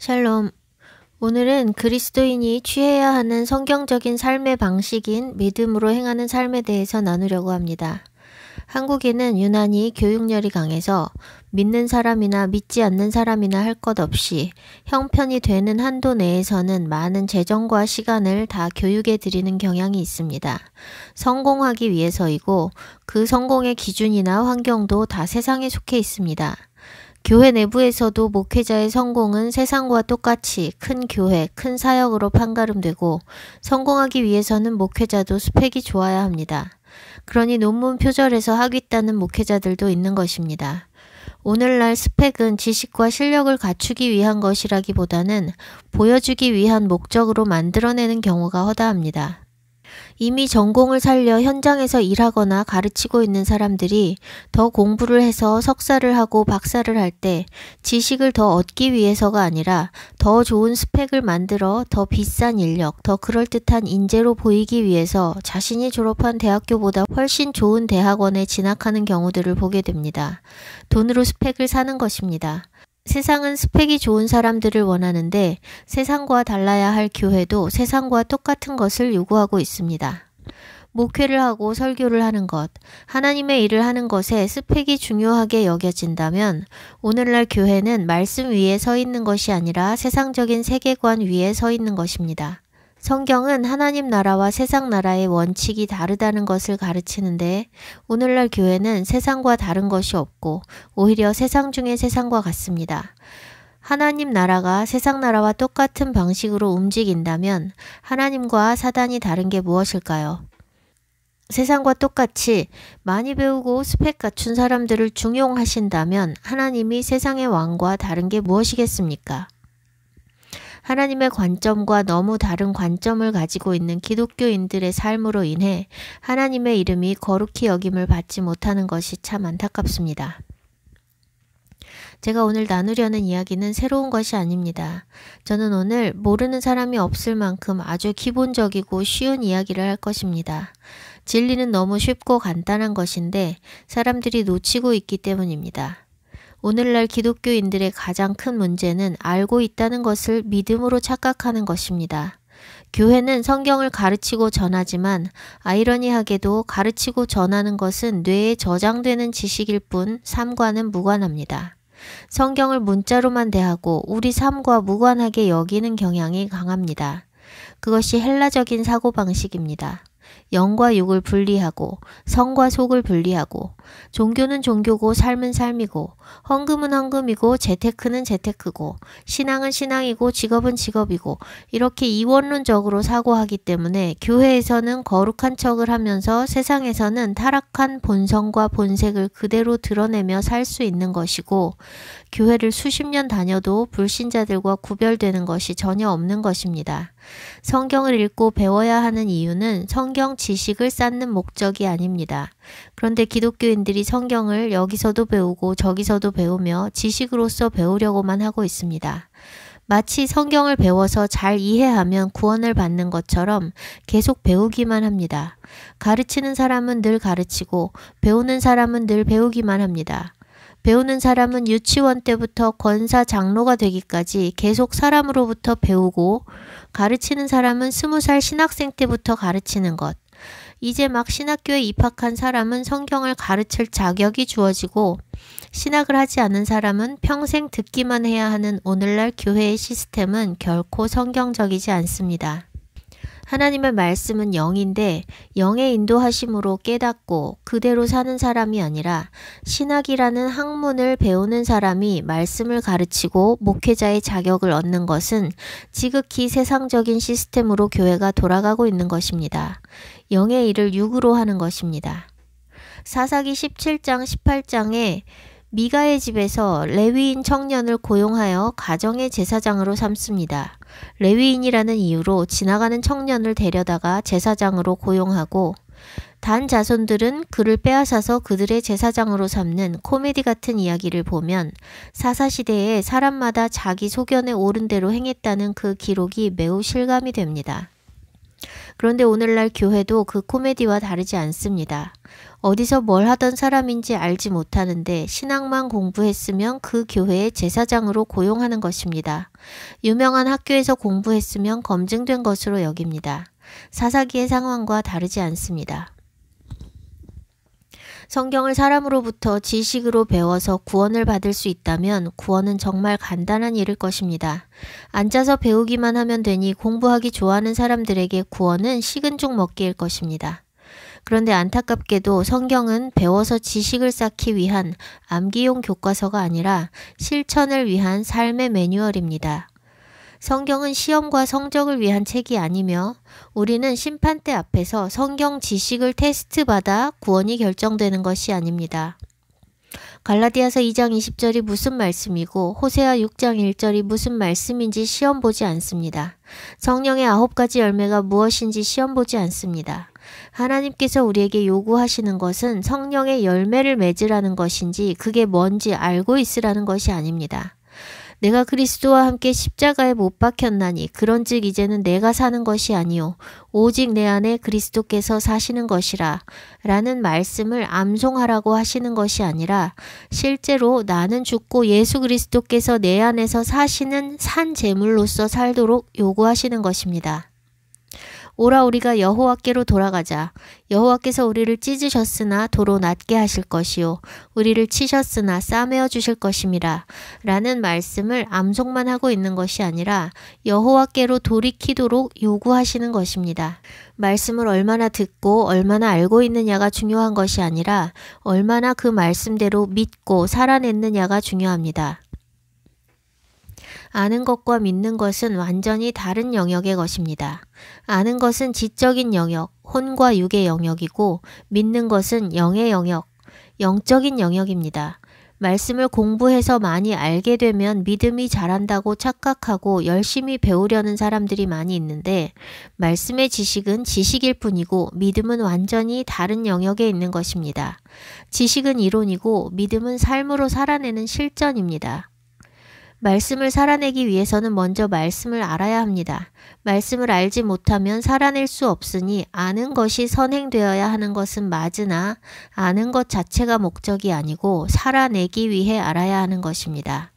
샬롬. 오늘은 그리스도인이 취해야 하는 성경적인 삶의 방식인 믿음으로 행하는 삶에 대해서 나누려고 합니다. 한국에는 유난히 교육열이 강해서 믿는 사람이나 믿지 않는 사람이나 할 것 없이 형편이 되는 한도 내에서는 많은 재정과 시간을 다 교육에 들이는 경향이 있습니다. 성공하기 위해서이고 그 성공의 기준이나 환경도 다 세상에 속해 있습니다. 교회 내부에서도 목회자의 성공은 세상과 똑같이 큰 교회, 큰 사역으로 판가름되고 성공하기 위해서는 목회자도 스펙이 좋아야 합니다. 그러니 논문 표절에서 학위 따는 목회자들도 있는 것입니다. 오늘날 스펙은 지식과 실력을 갖추기 위한 것이라기보다는 보여주기 위한 목적으로 만들어내는 경우가 허다합니다. 이미 전공을 살려 현장에서 일하거나 가르치고 있는 사람들이 더 공부를 해서 석사를 하고 박사를 할 때 지식을 더 얻기 위해서가 아니라 더 좋은 스펙을 만들어 더 비싼 인력, 더 그럴듯한 인재로 보이기 위해서 자신이 졸업한 대학교보다 훨씬 좋은 대학원에 진학하는 경우들을 보게 됩니다. 돈으로 스펙을 사는 것입니다. 세상은 스펙이 좋은 사람들을 원하는데 세상과 달라야 할 교회도 세상과 똑같은 것을 요구하고 있습니다. 목회를 하고 설교를 하는 것, 하나님의 일을 하는 것에 스펙이 중요하게 여겨진다면 오늘날 교회는 말씀 위에 서 있는 것이 아니라 세상적인 세계관 위에 서 있는 것입니다. 성경은 하나님 나라와 세상 나라의 원칙이 다르다는 것을 가르치는데 오늘날 교회는 세상과 다른 것이 없고 오히려 세상 중의 세상과 같습니다. 하나님 나라가 세상 나라와 똑같은 방식으로 움직인다면 하나님과 사단이 다른 게 무엇일까요? 세상과 똑같이 많이 배우고 스펙 갖춘 사람들을 중용하신다면 하나님이 세상의 왕과 다른 게 무엇이겠습니까? 하나님의 관점과 너무 다른 관점을 가지고 있는 기독교인들의 삶으로 인해 하나님의 이름이 거룩히 여김을 받지 못하는 것이 참 안타깝습니다. 제가 오늘 나누려는 이야기는 새로운 것이 아닙니다. 저는 오늘 모르는 사람이 없을 만큼 아주 기본적이고 쉬운 이야기를 할 것입니다. 진리는 너무 쉽고 간단한 것인데 사람들이 놓치고 있기 때문입니다. 오늘날 기독교인들의 가장 큰 문제는 알고 있다는 것을 믿음으로 착각하는 것입니다. 교회는 성경을 가르치고 전하지만 아이러니하게도 가르치고 전하는 것은 뇌에 저장되는 지식일 뿐 삶과는 무관합니다. 성경을 문자로만 대하고 우리 삶과 무관하게 여기는 경향이 강합니다. 그것이 헬라적인 사고방식입니다. 영과 육을 분리하고 성과 속을 분리하고 종교는 종교고 삶은 삶이고 헌금은 헌금이고 재테크는 재테크고 신앙은 신앙이고 직업은 직업이고 이렇게 이원론적으로 사고하기 때문에 교회에서는 거룩한 척을 하면서 세상에서는 타락한 본성과 본색을 그대로 드러내며 살 수 있는 것이고 교회를 수십 년 다녀도 불신자들과 구별되는 것이 전혀 없는 것입니다. 성경을 읽고 배워야 하는 이유는 성경 지식을 쌓는 목적이 아닙니다. 그런데 기독교인들이 성경을 여기서도 배우고 저기서도 배우며 지식으로서 배우려고만 하고 있습니다. 마치 성경을 배워서 잘 이해하면 구원을 받는 것처럼 계속 배우기만 합니다. 가르치는 사람은 늘 가르치고 배우는 사람은 늘 배우기만 합니다. 배우는 사람은 유치원 때부터 권사 장로가 되기까지 계속 사람으로부터 배우고 가르치는 사람은 20살 신학생 때부터 가르치는 것. 이제 막 신학교에 입학한 사람은 성경을 가르칠 자격이 주어지고 신학을 하지 않은 사람은 평생 듣기만 해야 하는 오늘날 교회의 시스템은 결코 성경적이지 않습니다. 하나님의 말씀은 영인데 영의 인도하심으로 깨닫고 그대로 사는 사람이 아니라 신학이라는 학문을 배우는 사람이 말씀을 가르치고 목회자의 자격을 얻는 것은 지극히 세상적인 시스템으로 교회가 돌아가고 있는 것입니다. 영의 일을 육으로 하는 것입니다. 사사기 17장 18장에 미가의 집에서 레위인 청년을 고용하여 가정의 제사장으로 삼습니다. 레위인이라는 이유로 지나가는 청년을 데려다가 제사장으로 고용하고 단 자손들은 그를 빼앗아서 그들의 제사장으로 삼는 코미디 같은 이야기를 보면 사사시대에 사람마다 자기 소견에 옳은 대로 행했다는 그 기록이 매우 실감이 됩니다. 그런데 오늘날 교회도 그 코미디와 다르지 않습니다. 어디서 뭘 하던 사람인지 알지 못하는데 신학만 공부했으면 그 제회의 제사장으로 고용하는 것입니다. 유명한 학교에서 공부했으면 검증된 것으로 여깁니다. 사사기의 상황과 다르지 않습니다. 성경을 사람으로부터 지식으로 배워서 구원을 받을 수 있다면 구원은 정말 간단한 일일 것입니다. 앉아서 배우기만 하면 되니 공부하기 좋아하는 사람들에게 구원은 식은 죽 먹기일 것입니다. 그런데 안타깝게도 성경은 배워서 지식을 쌓기 위한 암기용 교과서가 아니라 실천을 위한 삶의 매뉴얼입니다. 성경은 시험과 성적을 위한 책이 아니며 우리는 심판대 앞에서 성경 지식을 테스트받아 구원이 결정되는 것이 아닙니다. 갈라디아서 2장 20절이 무슨 말씀이고 호세아 6장 1절이 무슨 말씀인지 시험 보지 않습니다. 성령의 9가지 열매가 무엇인지 시험 보지 않습니다. 하나님께서 우리에게 요구하시는 것은 성령의 열매를 맺으라는 것인지 그게 뭔지 알고 있으라는 것이 아닙니다. 내가 그리스도와 함께 십자가에 못 박혔나니 그런즉 이제는 내가 사는 것이 아니요 오직 내 안에 그리스도께서 사시는 것이라 라는 말씀을 암송하라고 하시는 것이 아니라 실제로 나는 죽고 예수 그리스도께서 내 안에서 사시는 산 제물로서 살도록 요구하시는 것입니다. 오라 우리가 여호와께로 돌아가자. 여호와께서 우리를 찢으셨으나 도로 낫게 하실 것이요 우리를 치셨으나 싸매어 주실 것임이라 라는 말씀을 암송만 하고 있는 것이 아니라 여호와께로 돌이키도록 요구하시는 것입니다. 말씀을 얼마나 듣고 얼마나 알고 있느냐가 중요한 것이 아니라 얼마나 그 말씀대로 믿고 살아냈느냐가 중요합니다. 아는 것과 믿는 것은 완전히 다른 영역의 것입니다. 아는 것은 지적인 영역, 혼과 육의 영역이고 믿는 것은 영의 영역, 영적인 영역입니다. 말씀을 공부해서 많이 알게 되면 믿음이 자란다고 착각하고 열심히 배우려는 사람들이 많이 있는데 말씀의 지식은 지식일 뿐이고 믿음은 완전히 다른 영역에 있는 것입니다. 지식은 이론이고 믿음은 삶으로 살아내는 실전입니다. 말씀을 살아내기 위해서는 먼저 말씀을 알아야 합니다. 말씀을 알지 못하면 살아낼 수 없으니 아는 것이 선행되어야 하는 것은 맞으나 아는 것 자체가 목적이 아니고 살아내기 위해 알아야 하는 것입니다.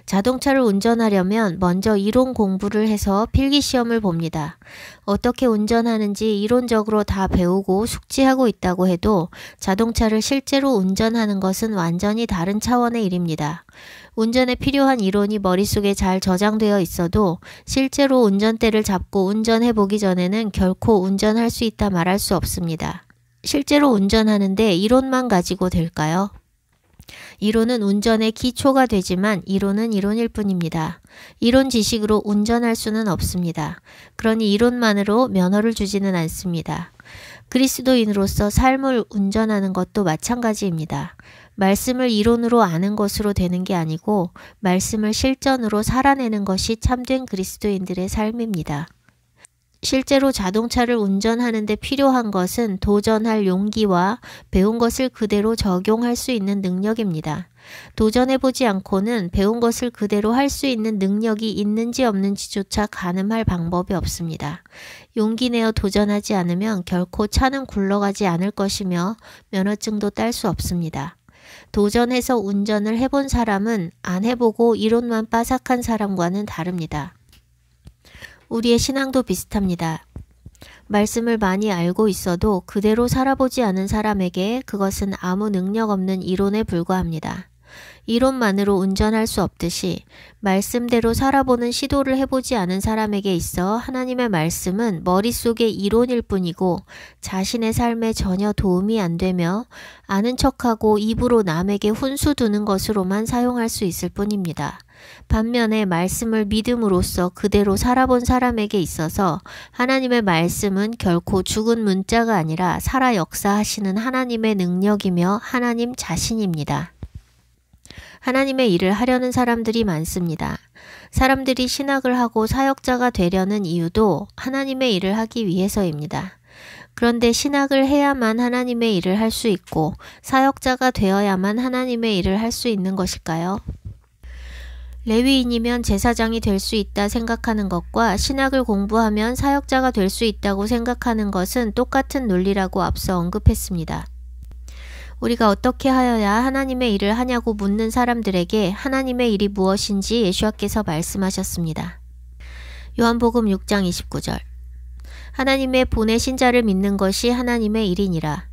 자동차를 운전하려면 먼저 이론 공부를 해서 필기시험을 봅니다. 어떻게 운전하는지 이론적으로 다 배우고 숙지하고 있다고 해도 자동차를 실제로 운전하는 것은 완전히 다른 차원의 일입니다. 운전에 필요한 이론이 머릿속에 잘 저장되어 있어도 실제로 운전대를 잡고 운전해보기 전에는 결코 운전할 수 있다 말할 수 없습니다. 실제로 운전하는데 이론만 가지고 될까요? 이론은 운전의 기초가 되지만 이론은 이론일 뿐입니다. 이론 지식으로 운전할 수는 없습니다. 그러니 이론만으로 면허를 주지는 않습니다. 그리스도인으로서 삶을 운전하는 것도 마찬가지입니다. 말씀을 이론으로 아는 것으로 되는 게 아니고 말씀을 실전으로 살아내는 것이 참된 그리스도인들의 삶입니다. 실제로 자동차를 운전하는 데 필요한 것은 도전할 용기와 배운 것을 그대로 적용할 수 있는 능력입니다. 도전해보지 않고는 배운 것을 그대로 할 수 있는 능력이 있는지 없는지조차 가늠할 방법이 없습니다. 용기 내어 도전하지 않으면 결코 차는 굴러가지 않을 것이며 면허증도 딸 수 없습니다. 도전해서 운전을 해본 사람은 안 해보고 이론만 빠삭한 사람과는 다릅니다. 우리의 신앙도 비슷합니다. 말씀을 많이 알고 있어도 그대로 살아보지 않은 사람에게 그것은 아무 능력 없는 이론에 불과합니다. 이론만으로 운전할 수 없듯이 말씀대로 살아보는 시도를 해보지 않은 사람에게 있어 하나님의 말씀은 머릿속의 이론일 뿐이고 자신의 삶에 전혀 도움이 안 되며 아는 척하고 입으로 남에게 훈수 두는 것으로만 사용할 수 있을 뿐입니다. 반면에 말씀을 믿음으로써 그대로 살아본 사람에게 있어서 하나님의 말씀은 결코 죽은 문자가 아니라 살아 역사하시는 하나님의 능력이며 하나님 자신입니다. 하나님의 일을 하려는 사람들이 많습니다. 사람들이 신학을 하고 사역자가 되려는 이유도 하나님의 일을 하기 위해서입니다. 그런데 신학을 해야만 하나님의 일을 할 수 있고 사역자가 되어야만 하나님의 일을 할 수 있는 것일까요? 레위인이면 제사장이 될 수 있다 생각하는 것과 신학을 공부하면 사역자가 될 수 있다고 생각하는 것은 똑같은 논리라고 앞서 언급했습니다. 우리가 어떻게 하여야 하나님의 일을 하냐고 묻는 사람들에게 하나님의 일이 무엇인지 예수와께서 말씀하셨습니다. 요한복음 6장 29절. 하나님의 보내신 자를 믿는 것이 하나님의 일이니라.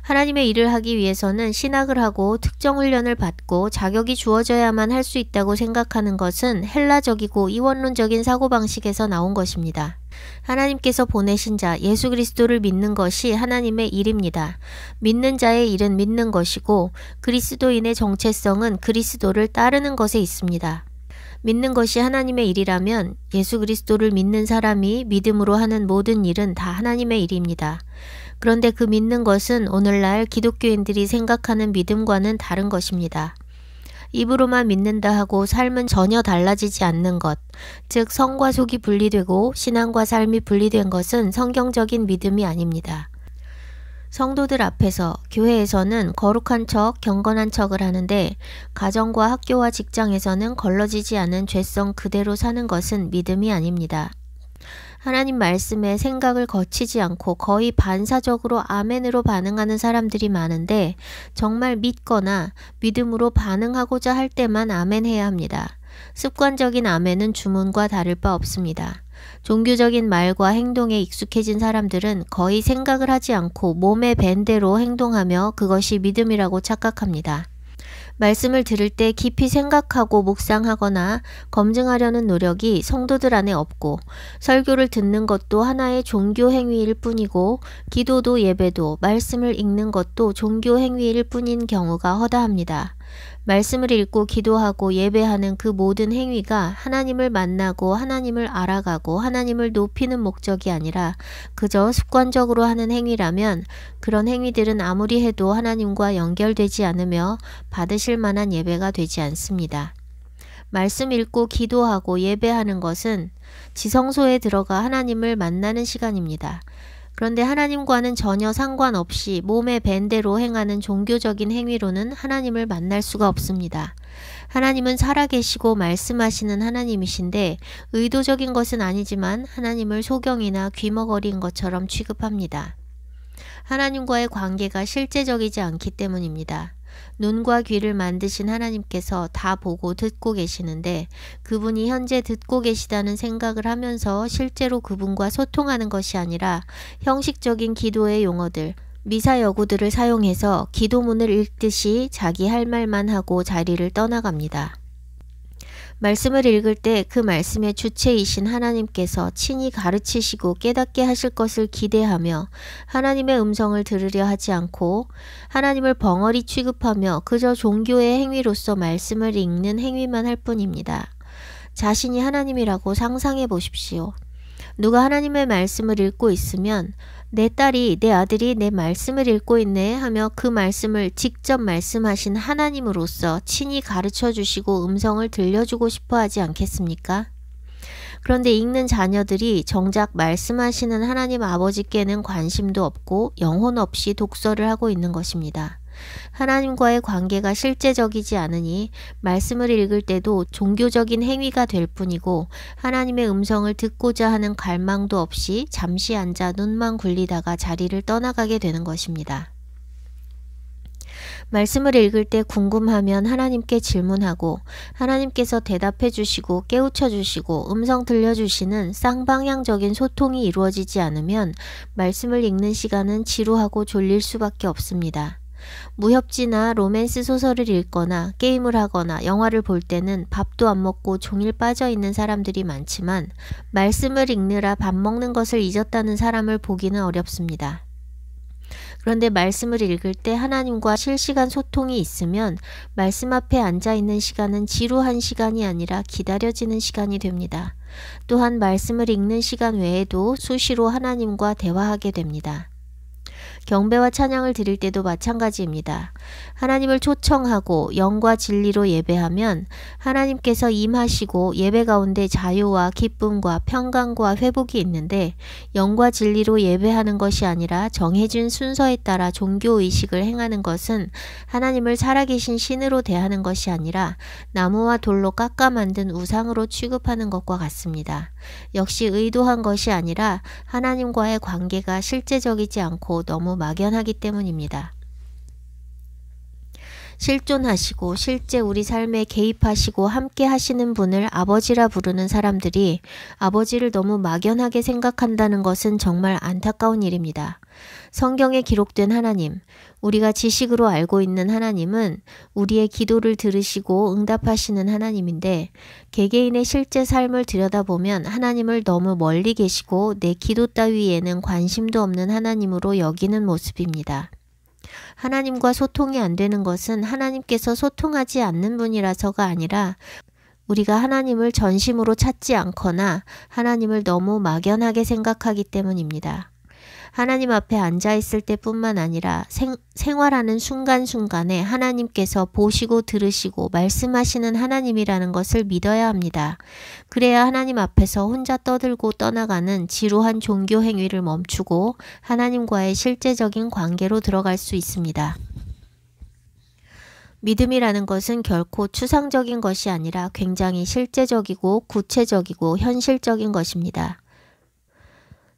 하나님의 일을 하기 위해서는 신학을 하고 특정 훈련을 받고 자격이 주어져야만 할 수 있다고 생각하는 것은 헬라적이고 이원론적인 사고방식에서 나온 것입니다. 하나님께서 보내신 자 예수 그리스도를 믿는 것이 하나님의 일입니다. 믿는 자의 일은 믿는 것이고 그리스도인의 정체성은 그리스도를 따르는 것에 있습니다. 믿는 것이 하나님의 일이라면 예수 그리스도를 믿는 사람이 믿음으로 하는 모든 일은 다 하나님의 일입니다. 그런데 그 믿는 것은 오늘날 기독교인들이 생각하는 믿음과는 다른 것입니다. 입으로만 믿는다 하고 삶은 전혀 달라지지 않는 것, 즉 성과 속이 분리되고 신앙과 삶이 분리된 것은 성경적인 믿음이 아닙니다. 성도들 앞에서 교회에서는 거룩한 척, 경건한 척을 하는데 가정과 학교와 직장에서는 걸러지지 않은 죄성 그대로 사는 것은 믿음이 아닙니다. 하나님 말씀에 생각을 거치지 않고 거의 반사적으로 아멘으로 반응하는 사람들이 많은데 정말 믿거나 믿음으로 반응하고자 할 때만 아멘해야 합니다. 습관적인 아멘은 주문과 다를 바 없습니다. 종교적인 말과 행동에 익숙해진 사람들은 거의 생각을 하지 않고 몸에 밴 대로 행동하며 그것이 믿음이라고 착각합니다. 말씀을 들을 때 깊이 생각하고 묵상하거나 검증하려는 노력이 성도들 안에 없고 설교를 듣는 것도 하나의 종교 행위일 뿐이고 기도도 예배도 말씀을 읽는 것도 종교 행위일 뿐인 경우가 허다합니다. 말씀을 읽고 기도하고 예배하는 그 모든 행위가 하나님을 만나고 하나님을 알아가고 하나님을 높이는 목적이 아니라 그저 습관적으로 하는 행위라면 그런 행위들은 아무리 해도 하나님과 연결되지 않으며 받으실 만한 예배가 되지 않습니다. 말씀 읽고 기도하고 예배하는 것은 지성소에 들어가 하나님을 만나는 시간입니다. 그런데 하나님과는 전혀 상관없이 몸에 밴 대로 행하는 종교적인 행위로는 하나님을 만날 수가 없습니다. 하나님은 살아계시고 말씀하시는 하나님이신데 의도적인 것은 아니지만 하나님을 소경이나 귀머거리인 것처럼 취급합니다. 하나님과의 관계가 실제적이지 않기 때문입니다. 눈과 귀를 만드신 하나님께서 다 보고 듣고 계시는데 그분이 현재 듣고 계시다는 생각을 하면서 실제로 그분과 소통하는 것이 아니라 형식적인 기도의 용어들, 미사 여구들을 사용해서 기도문을 읽듯이 자기 할 말만 하고 자리를 떠나갑니다. 말씀을 읽을 때 그 말씀의 주체이신 하나님께서 친히 가르치시고 깨닫게 하실 것을 기대하며 하나님의 음성을 들으려 하지 않고 하나님을 벙어리 취급하며 그저 종교의 행위로서 말씀을 읽는 행위만 할 뿐입니다. 자신이 하나님이라고 상상해 보십시오. 누가 하나님의 말씀을 읽고 있으면 내 딸이, 내 아들이 내 말씀을 읽고 있네 하며 그 말씀을 직접 말씀하신 하나님으로서 친히 가르쳐 주시고 음성을 들려주고 싶어 하지 않겠습니까? 그런데 읽는 자녀들이 정작 말씀하시는 하나님 아버지께는 관심도 없고 영혼 없이 독서를 하고 있는 것입니다. 하나님과의 관계가 실제적이지 않으니 말씀을 읽을 때도 종교적인 행위가 될 뿐이고 하나님의 음성을 듣고자 하는 갈망도 없이 잠시 앉아 눈만 굴리다가 자리를 떠나가게 되는 것입니다. 말씀을 읽을 때 궁금하면 하나님께 질문하고 하나님께서 대답해 주시고 깨우쳐 주시고 음성 들려주시는 쌍방향적인 소통이 이루어지지 않으면 말씀을 읽는 시간은 지루하고 졸릴 수밖에 없습니다. 무협지나 로맨스 소설을 읽거나 게임을 하거나 영화를 볼 때는 밥도 안 먹고 종일 빠져 있는 사람들이 많지만 말씀을 읽느라 밥 먹는 것을 잊었다는 사람을 보기는 어렵습니다. 그런데 말씀을 읽을 때 하나님과 실시간 소통이 있으면 말씀 앞에 앉아 있는 시간은 지루한 시간이 아니라 기다려지는 시간이 됩니다. 또한 말씀을 읽는 시간 외에도 수시로 하나님과 대화하게 됩니다. 경배와 찬양을 드릴 때도 마찬가지입니다. 하나님을 초청하고 영과 진리로 예배하면 하나님께서 임하시고 예배 가운데 자유와 기쁨과 평강과 회복이 있는데, 영과 진리로 예배하는 것이 아니라 정해진 순서에 따라 종교의식을 행하는 것은 하나님을 살아계신 신으로 대하는 것이 아니라 나무와 돌로 깎아 만든 우상으로 취급하는 것과 같습니다. 역시 의도한 것이 아니라 하나님과의 관계가 실제적이지 않고 너무 막연하기 때문입니다. 실존하시고 실제 우리 삶에 개입하시고 함께 하시는 분을 아버지라 부르는 사람들이 아버지를 너무 막연하게 생각한다는 것은 정말 안타까운 일입니다. 성경에 기록된 하나님, 우리가 지식으로 알고 있는 하나님은 우리의 기도를 들으시고 응답하시는 하나님인데, 개개인의 실제 삶을 들여다보면 하나님을 너무 멀리 계시고 내 기도 따위에는 관심도 없는 하나님으로 여기는 모습입니다. 하나님과 소통이 안 되는 것은 하나님께서 소통하지 않는 분이라서가 아니라 우리가 하나님을 전심으로 찾지 않거나 하나님을 너무 막연하게 생각하기 때문입니다. 하나님 앞에 앉아있을 때뿐만 아니라 생활하는 순간순간에 하나님께서 보시고 들으시고 말씀하시는 하나님이라는 것을 믿어야 합니다. 그래야 하나님 앞에서 혼자 떠들고 떠나가는 지루한 종교 행위를 멈추고 하나님과의 실제적인 관계로 들어갈 수 있습니다. 믿음이라는 것은 결코 추상적인 것이 아니라 굉장히 실제적이고 구체적이고 현실적인 것입니다.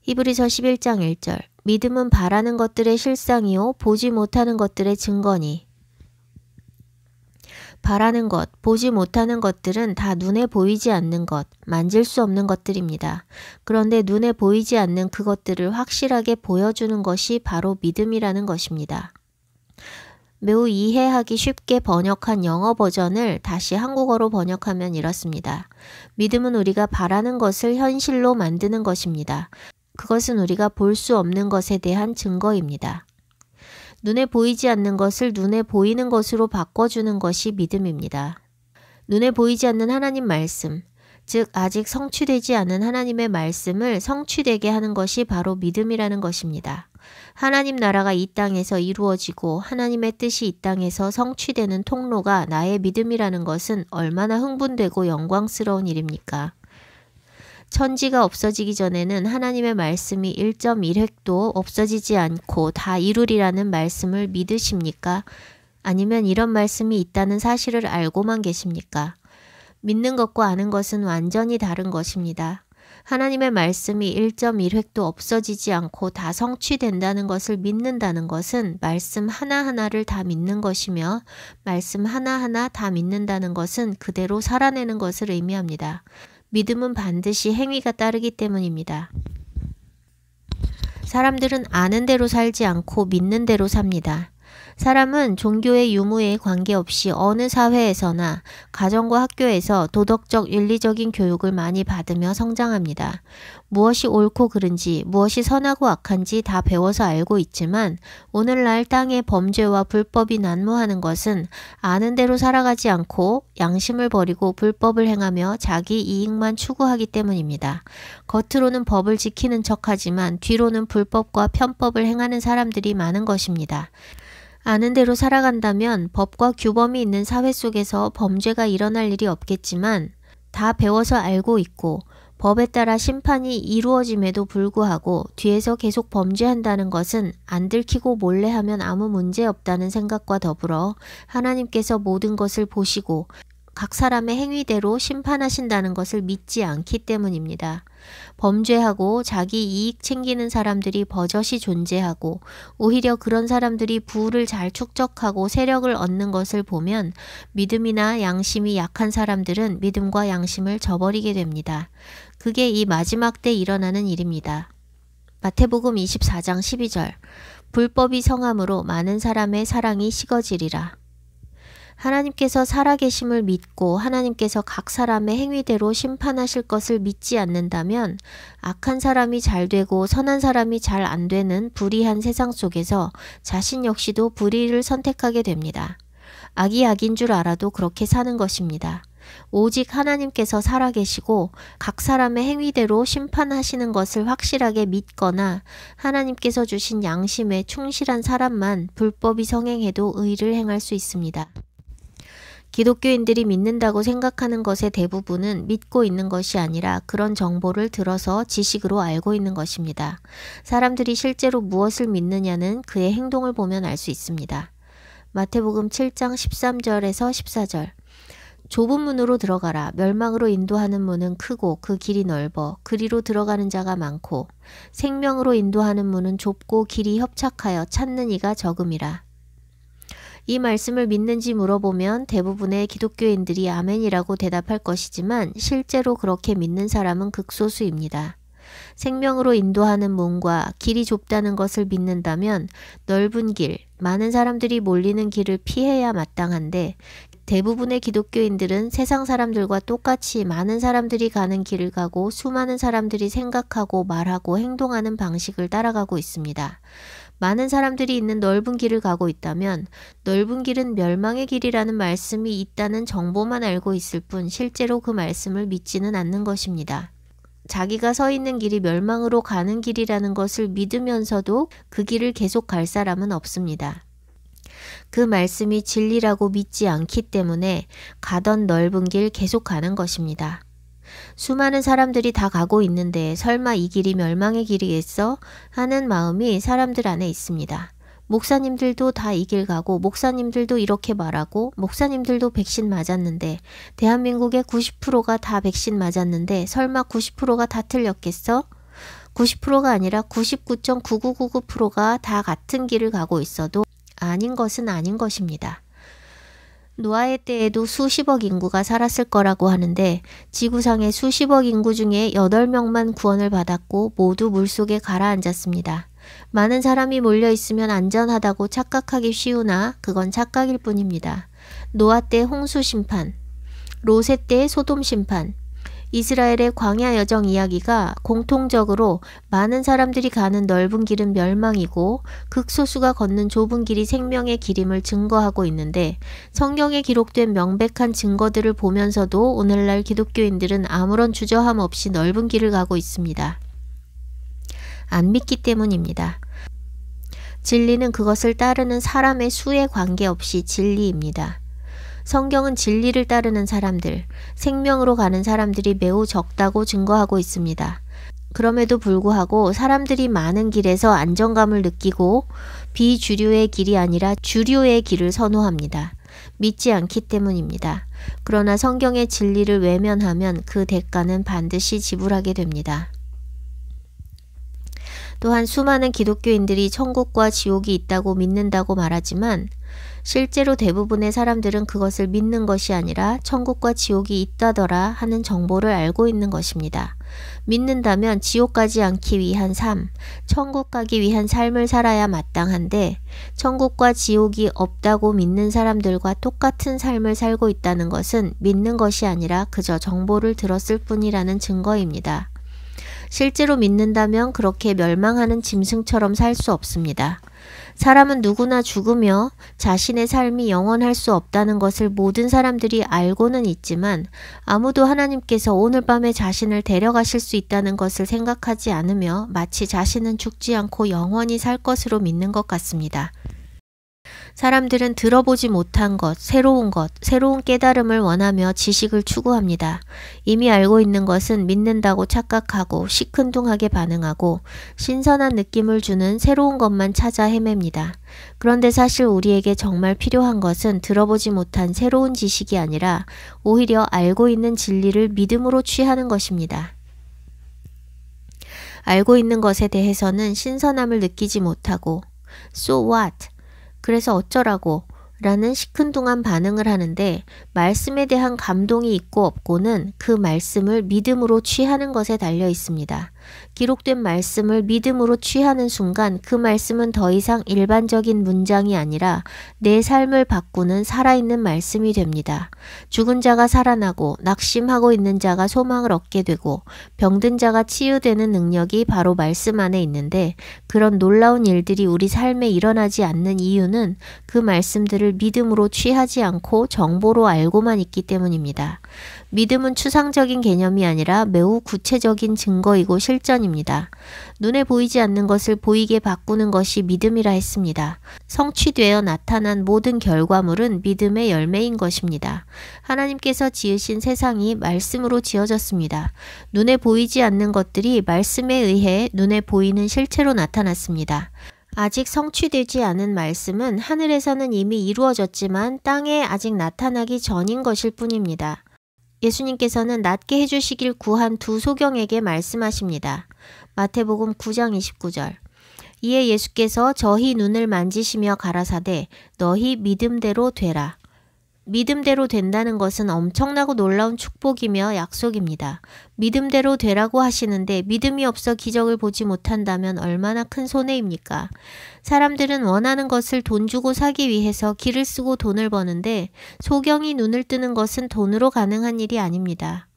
히브리서 11장 1절, 믿음은 바라는 것들의 실상이요 보지 못하는 것들의 증거니. 바라는 것, 보지 못하는 것들은 다 눈에 보이지 않는 것, 만질 수 없는 것들입니다. 그런데 눈에 보이지 않는 그것들을 확실하게 보여주는 것이 바로 믿음이라는 것입니다. 매우 이해하기 쉽게 번역한 영어 버전을 다시 한국어로 번역하면 이렇습니다. 믿음은 우리가 바라는 것을 현실로 만드는 것입니다. 그것은 우리가 볼 수 없는 것에 대한 증거입니다. 눈에 보이지 않는 것을 눈에 보이는 것으로 바꿔주는 것이 믿음입니다. 눈에 보이지 않는 하나님 말씀, 즉 아직 성취되지 않은 하나님의 말씀을 성취되게 하는 것이 바로 믿음이라는 것입니다. 하나님 나라가 이 땅에서 이루어지고 하나님의 뜻이 이 땅에서 성취되는 통로가 나의 믿음이라는 것은 얼마나 흥분되고 영광스러운 일입니까? 천지가 없어지기 전에는 하나님의 말씀이 1.1획도 없어지지 않고 다 이루리라는 말씀을 믿으십니까? 아니면 이런 말씀이 있다는 사실을 알고만 계십니까? 믿는 것과 아는 것은 완전히 다른 것입니다. 하나님의 말씀이 1.1획도 없어지지 않고 다 성취된다는 것을 믿는다는 것은 말씀 하나하나를 다 믿는 것이며, 말씀 하나하나 다 믿는다는 것은 그대로 살아내는 것을 의미합니다. 믿음은 반드시 행위가 따르기 때문입니다. 사람들은 아는 대로 살지 않고 믿는 대로 삽니다. 사람은 종교의 유무에 관계없이 어느 사회에서나 가정과 학교에서 도덕적 윤리적인 교육을 많이 받으며 성장합니다. 무엇이 옳고 그른지, 무엇이 선하고 악한지 다 배워서 알고 있지만 오늘날 땅에 범죄와 불법이 난무하는 것은 아는 대로 살아가지 않고 양심을 버리고 불법을 행하며 자기 이익만 추구하기 때문입니다. 겉으로는 법을 지키는 척하지만 뒤로는 불법과 편법을 행하는 사람들이 많은 것입니다. 아는 대로 살아간다면 법과 규범이 있는 사회 속에서 범죄가 일어날 일이 없겠지만, 다 배워서 알고 있고 법에 따라 심판이 이루어짐에도 불구하고 뒤에서 계속 범죄한다는 것은 안 들키고 몰래 하면 아무 문제 없다는 생각과 더불어 하나님께서 모든 것을 보시고 각 사람의 행위대로 심판하신다는 것을 믿지 않기 때문입니다. 범죄하고 자기 이익 챙기는 사람들이 버젓이 존재하고 오히려 그런 사람들이 부를 잘 축적하고 세력을 얻는 것을 보면 믿음이나 양심이 약한 사람들은 믿음과 양심을 저버리게 됩니다. 그게 이 마지막 때 일어나는 일입니다. 마태복음 24장 12절, 불법이 성함으로 많은 사람의 사랑이 식어지리라. 하나님께서 살아계심을 믿고 하나님께서 각 사람의 행위대로 심판하실 것을 믿지 않는다면 악한 사람이 잘 되고 선한 사람이 잘 안 되는 불의한 세상 속에서 자신 역시도 불의를 선택하게 됩니다. 악이 악인 줄 알아도 그렇게 사는 것입니다. 오직 하나님께서 살아계시고 각 사람의 행위대로 심판하시는 것을 확실하게 믿거나 하나님께서 주신 양심에 충실한 사람만 불법이 성행해도 의를 행할 수 있습니다. 기독교인들이 믿는다고 생각하는 것의 대부분은 믿고 있는 것이 아니라 그런 정보를 들어서 지식으로 알고 있는 것입니다. 사람들이 실제로 무엇을 믿느냐는 그의 행동을 보면 알 수 있습니다. 마태복음 7장 13절에서 14절. 좁은 문으로 들어가라. 멸망으로 인도하는 문은 크고 그 길이 넓어 그리로 들어가는 자가 많고 생명으로 인도하는 문은 좁고 길이 협착하여 찾는 이가 적음이라. 이 말씀을 믿는지 물어보면 대부분의 기독교인들이 아멘이라고 대답할 것이지만 실제로 그렇게 믿는 사람은 극소수입니다. 생명으로 인도하는 문과 길이 좁다는 것을 믿는다면 넓은 길, 많은 사람들이 몰리는 길을 피해야 마땅한데 대부분의 기독교인들은 세상 사람들과 똑같이 많은 사람들이 가는 길을 가고 수많은 사람들이 생각하고 말하고 행동하는 방식을 따라가고 있습니다. 많은 사람들이 있는 넓은 길을 가고 있다면 넓은 길은 멸망의 길이라는 말씀이 있다는 정보만 알고 있을 뿐 실제로 그 말씀을 믿지는 않는 것입니다. 자기가 서 있는 길이 멸망으로 가는 길이라는 것을 믿으면서도 그 길을 계속 갈 사람은 없습니다. 그 말씀이 진리라고 믿지 않기 때문에 가던 넓은 길 계속 가는 것입니다. 수많은 사람들이 다 가고 있는데 설마 이 길이 멸망의 길이겠어? 하는 마음이 사람들 안에 있습니다. 목사님들도 다 이 길 가고 목사님들도 이렇게 말하고 목사님들도 백신 맞았는데 대한민국의 90%가 다 백신 맞았는데 설마 90%가 다 틀렸겠어? 90%가 아니라 99.9999%가 다 같은 길을 가고 있어도 아닌 것은 아닌 것입니다. 노아의 때에도 수십억 인구가 살았을 거라고 하는데 지구상의 수십억 인구 중에 8명만 구원을 받았고 모두 물속에 가라앉았습니다. 많은 사람이 몰려있으면 안전하다고 착각하기 쉬우나 그건 착각일 뿐입니다. 노아 때 홍수 심판, 롯의 때 소돔 심판, 이스라엘의 광야 여정 이야기가 공통적으로 많은 사람들이 가는 넓은 길은 멸망이고 극소수가 걷는 좁은 길이 생명의 길임을 증거하고 있는데 성경에 기록된 명백한 증거들을 보면서도 오늘날 기독교인들은 아무런 주저함 없이 넓은 길을 가고 있습니다. 안 믿기 때문입니다. 진리는 그것을 따르는 사람의 수에 관계없이 진리입니다. 성경은 진리를 따르는 사람들, 생명으로 가는 사람들이 매우 적다고 증거하고 있습니다. 그럼에도 불구하고 사람들이 많은 길에서 안정감을 느끼고 비주류의 길이 아니라 주류의 길을 선호합니다. 믿지 않기 때문입니다. 그러나 성경의 진리를 외면하면 그 대가는 반드시 지불하게 됩니다. 또한 수많은 기독교인들이 천국과 지옥이 있다고 믿는다고 말하지만 실제로 대부분의 사람들은 그것을 믿는 것이 아니라 천국과 지옥이 있다더라 하는 정보를 알고 있는 것입니다. 믿는다면 지옥 가지 않기 위한 삶, 천국 가기 위한 삶을 살아야 마땅한데 천국과 지옥이 없다고 믿는 사람들과 똑같은 삶을 살고 있다는 것은 믿는 것이 아니라 그저 정보를 들었을 뿐이라는 증거입니다. 실제로 믿는다면 그렇게 멸망하는 짐승처럼 살 수 없습니다. 사람은 누구나 죽으며 자신의 삶이 영원할 수 없다는 것을 모든 사람들이 알고는 있지만 아무도 하나님께서 오늘 밤에 자신을 데려가실 수 있다는 것을 생각하지 않으며 마치 자신은 죽지 않고 영원히 살 것으로 믿는 것 같습니다. 사람들은 들어보지 못한 새로운 깨달음을 원하며 지식을 추구합니다. 이미 알고 있는 것은 믿는다고 착각하고 시큰둥하게 반응하고 신선한 느낌을 주는 새로운 것만 찾아 헤맵니다. 그런데 사실 우리에게 정말 필요한 것은 들어보지 못한 새로운 지식이 아니라 오히려 알고 있는 진리를 믿음으로 취하는 것입니다. 알고 있는 것에 대해서는 신선함을 느끼지 못하고 So what? 그래서 어쩌라고? 라는 시큰둥한 반응을 하는데 말씀에 대한 감동이 있고 없고는 그 말씀을 믿음으로 취하는 것에 달려 있습니다. 기록된 말씀을 믿음으로 취하는 순간 그 말씀은 더 이상 일반적인 문장이 아니라 내 삶을 바꾸는 살아있는 말씀이 됩니다. 죽은 자가 살아나고 낙심하고 있는 자가 소망을 얻게 되고 병든 자가 치유되는 능력이 바로 말씀 안에 있는데, 그런 놀라운 일들이 우리 삶에 일어나지 않는 이유는 그 말씀들을 믿음으로 취하지 않고 정보로 알고만 있기 때문입니다. 믿음은 추상적인 개념이 아니라 매우 구체적인 증거이고 실전입니다. 눈에 보이지 않는 것을 보이게 바꾸는 것이 믿음이라 했습니다. 성취되어 나타난 모든 결과물은 믿음의 열매인 것입니다. 하나님께서 지으신 세상이 말씀으로 지어졌습니다. 눈에 보이지 않는 것들이 말씀에 의해 눈에 보이는 실체로 나타났습니다. 아직 성취되지 않은 말씀은 하늘에서는 이미 이루어졌지만 땅에 아직 나타나기 전인 것일 뿐입니다. 예수님께서는 낫게 해주시길 구한 두 소경에게 말씀하십니다. 마태복음 9장 29절. 이에 예수께서 저희 눈을 만지시며 가라사대 너희 믿음대로 되라. 믿음대로 된다는 것은 엄청나고 놀라운 축복이며 약속입니다. 믿음대로 되라고 하시는데 믿음이 없어 기적을 보지 못한다면 얼마나 큰 손해입니까? 사람들은 원하는 것을 돈 주고 사기 위해서 기를 쓰고 돈을 버는데 소경이 눈을 뜨는 것은 돈으로 가능한 일이 아닙니다.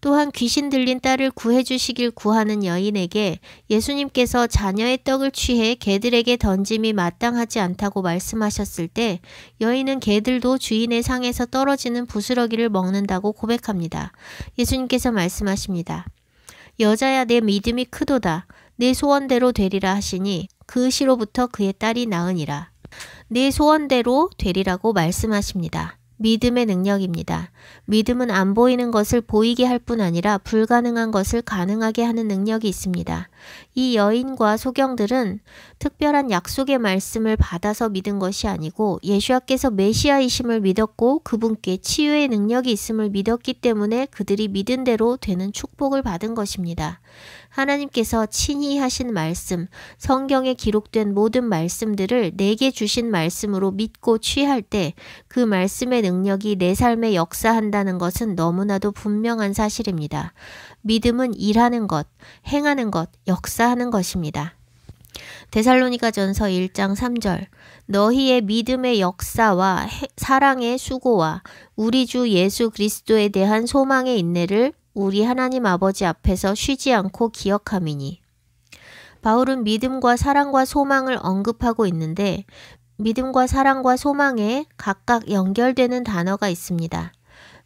또한 귀신 들린 딸을 구해주시길 구하는 여인에게 예수님께서 자녀의 떡을 취해 개들에게 던짐이 마땅하지 않다고 말씀하셨을 때 여인은 개들도 주인의 상에서 떨어지는 부스러기를 먹는다고 고백합니다. 예수님께서 말씀하십니다. 여자야 내 믿음이 크도다. 내 소원대로 되리라 하시니 그 시로부터 그의 딸이 나으니라. 내 소원대로 되리라고 말씀하십니다. 믿음의 능력입니다. 믿음은 안 보이는 것을 보이게 할 뿐 아니라 불가능한 것을 가능하게 하는 능력이 있습니다. 이 여인과 소경들은 특별한 약속의 말씀을 받아서 믿은 것이 아니고 예수와께서 메시아이심을 믿었고 그분께 치유의 능력이 있음을 믿었기 때문에 그들이 믿은 대로 되는 축복을 받은 것입니다. 하나님께서 친히 하신 말씀, 성경에 기록된 모든 말씀들을 내게 주신 말씀으로 믿고 취할 때 그 말씀의 능력이 내 삶에 역사한다는 것은 너무나도 분명한 사실입니다. 믿음은 일하는 것, 행하는 것, 역사하는 것입니다. 데살로니가전서 1장 3절. 너희의 믿음의 역사와 사랑의 수고와 우리 주 예수 그리스도에 대한 소망의 인내를 우리 하나님 아버지 앞에서 쉬지 않고 기억함이니. 바울은 믿음과 사랑과 소망을 언급하고 있는데 믿음과 사랑과 소망에 각각 연결되는 단어가 있습니다.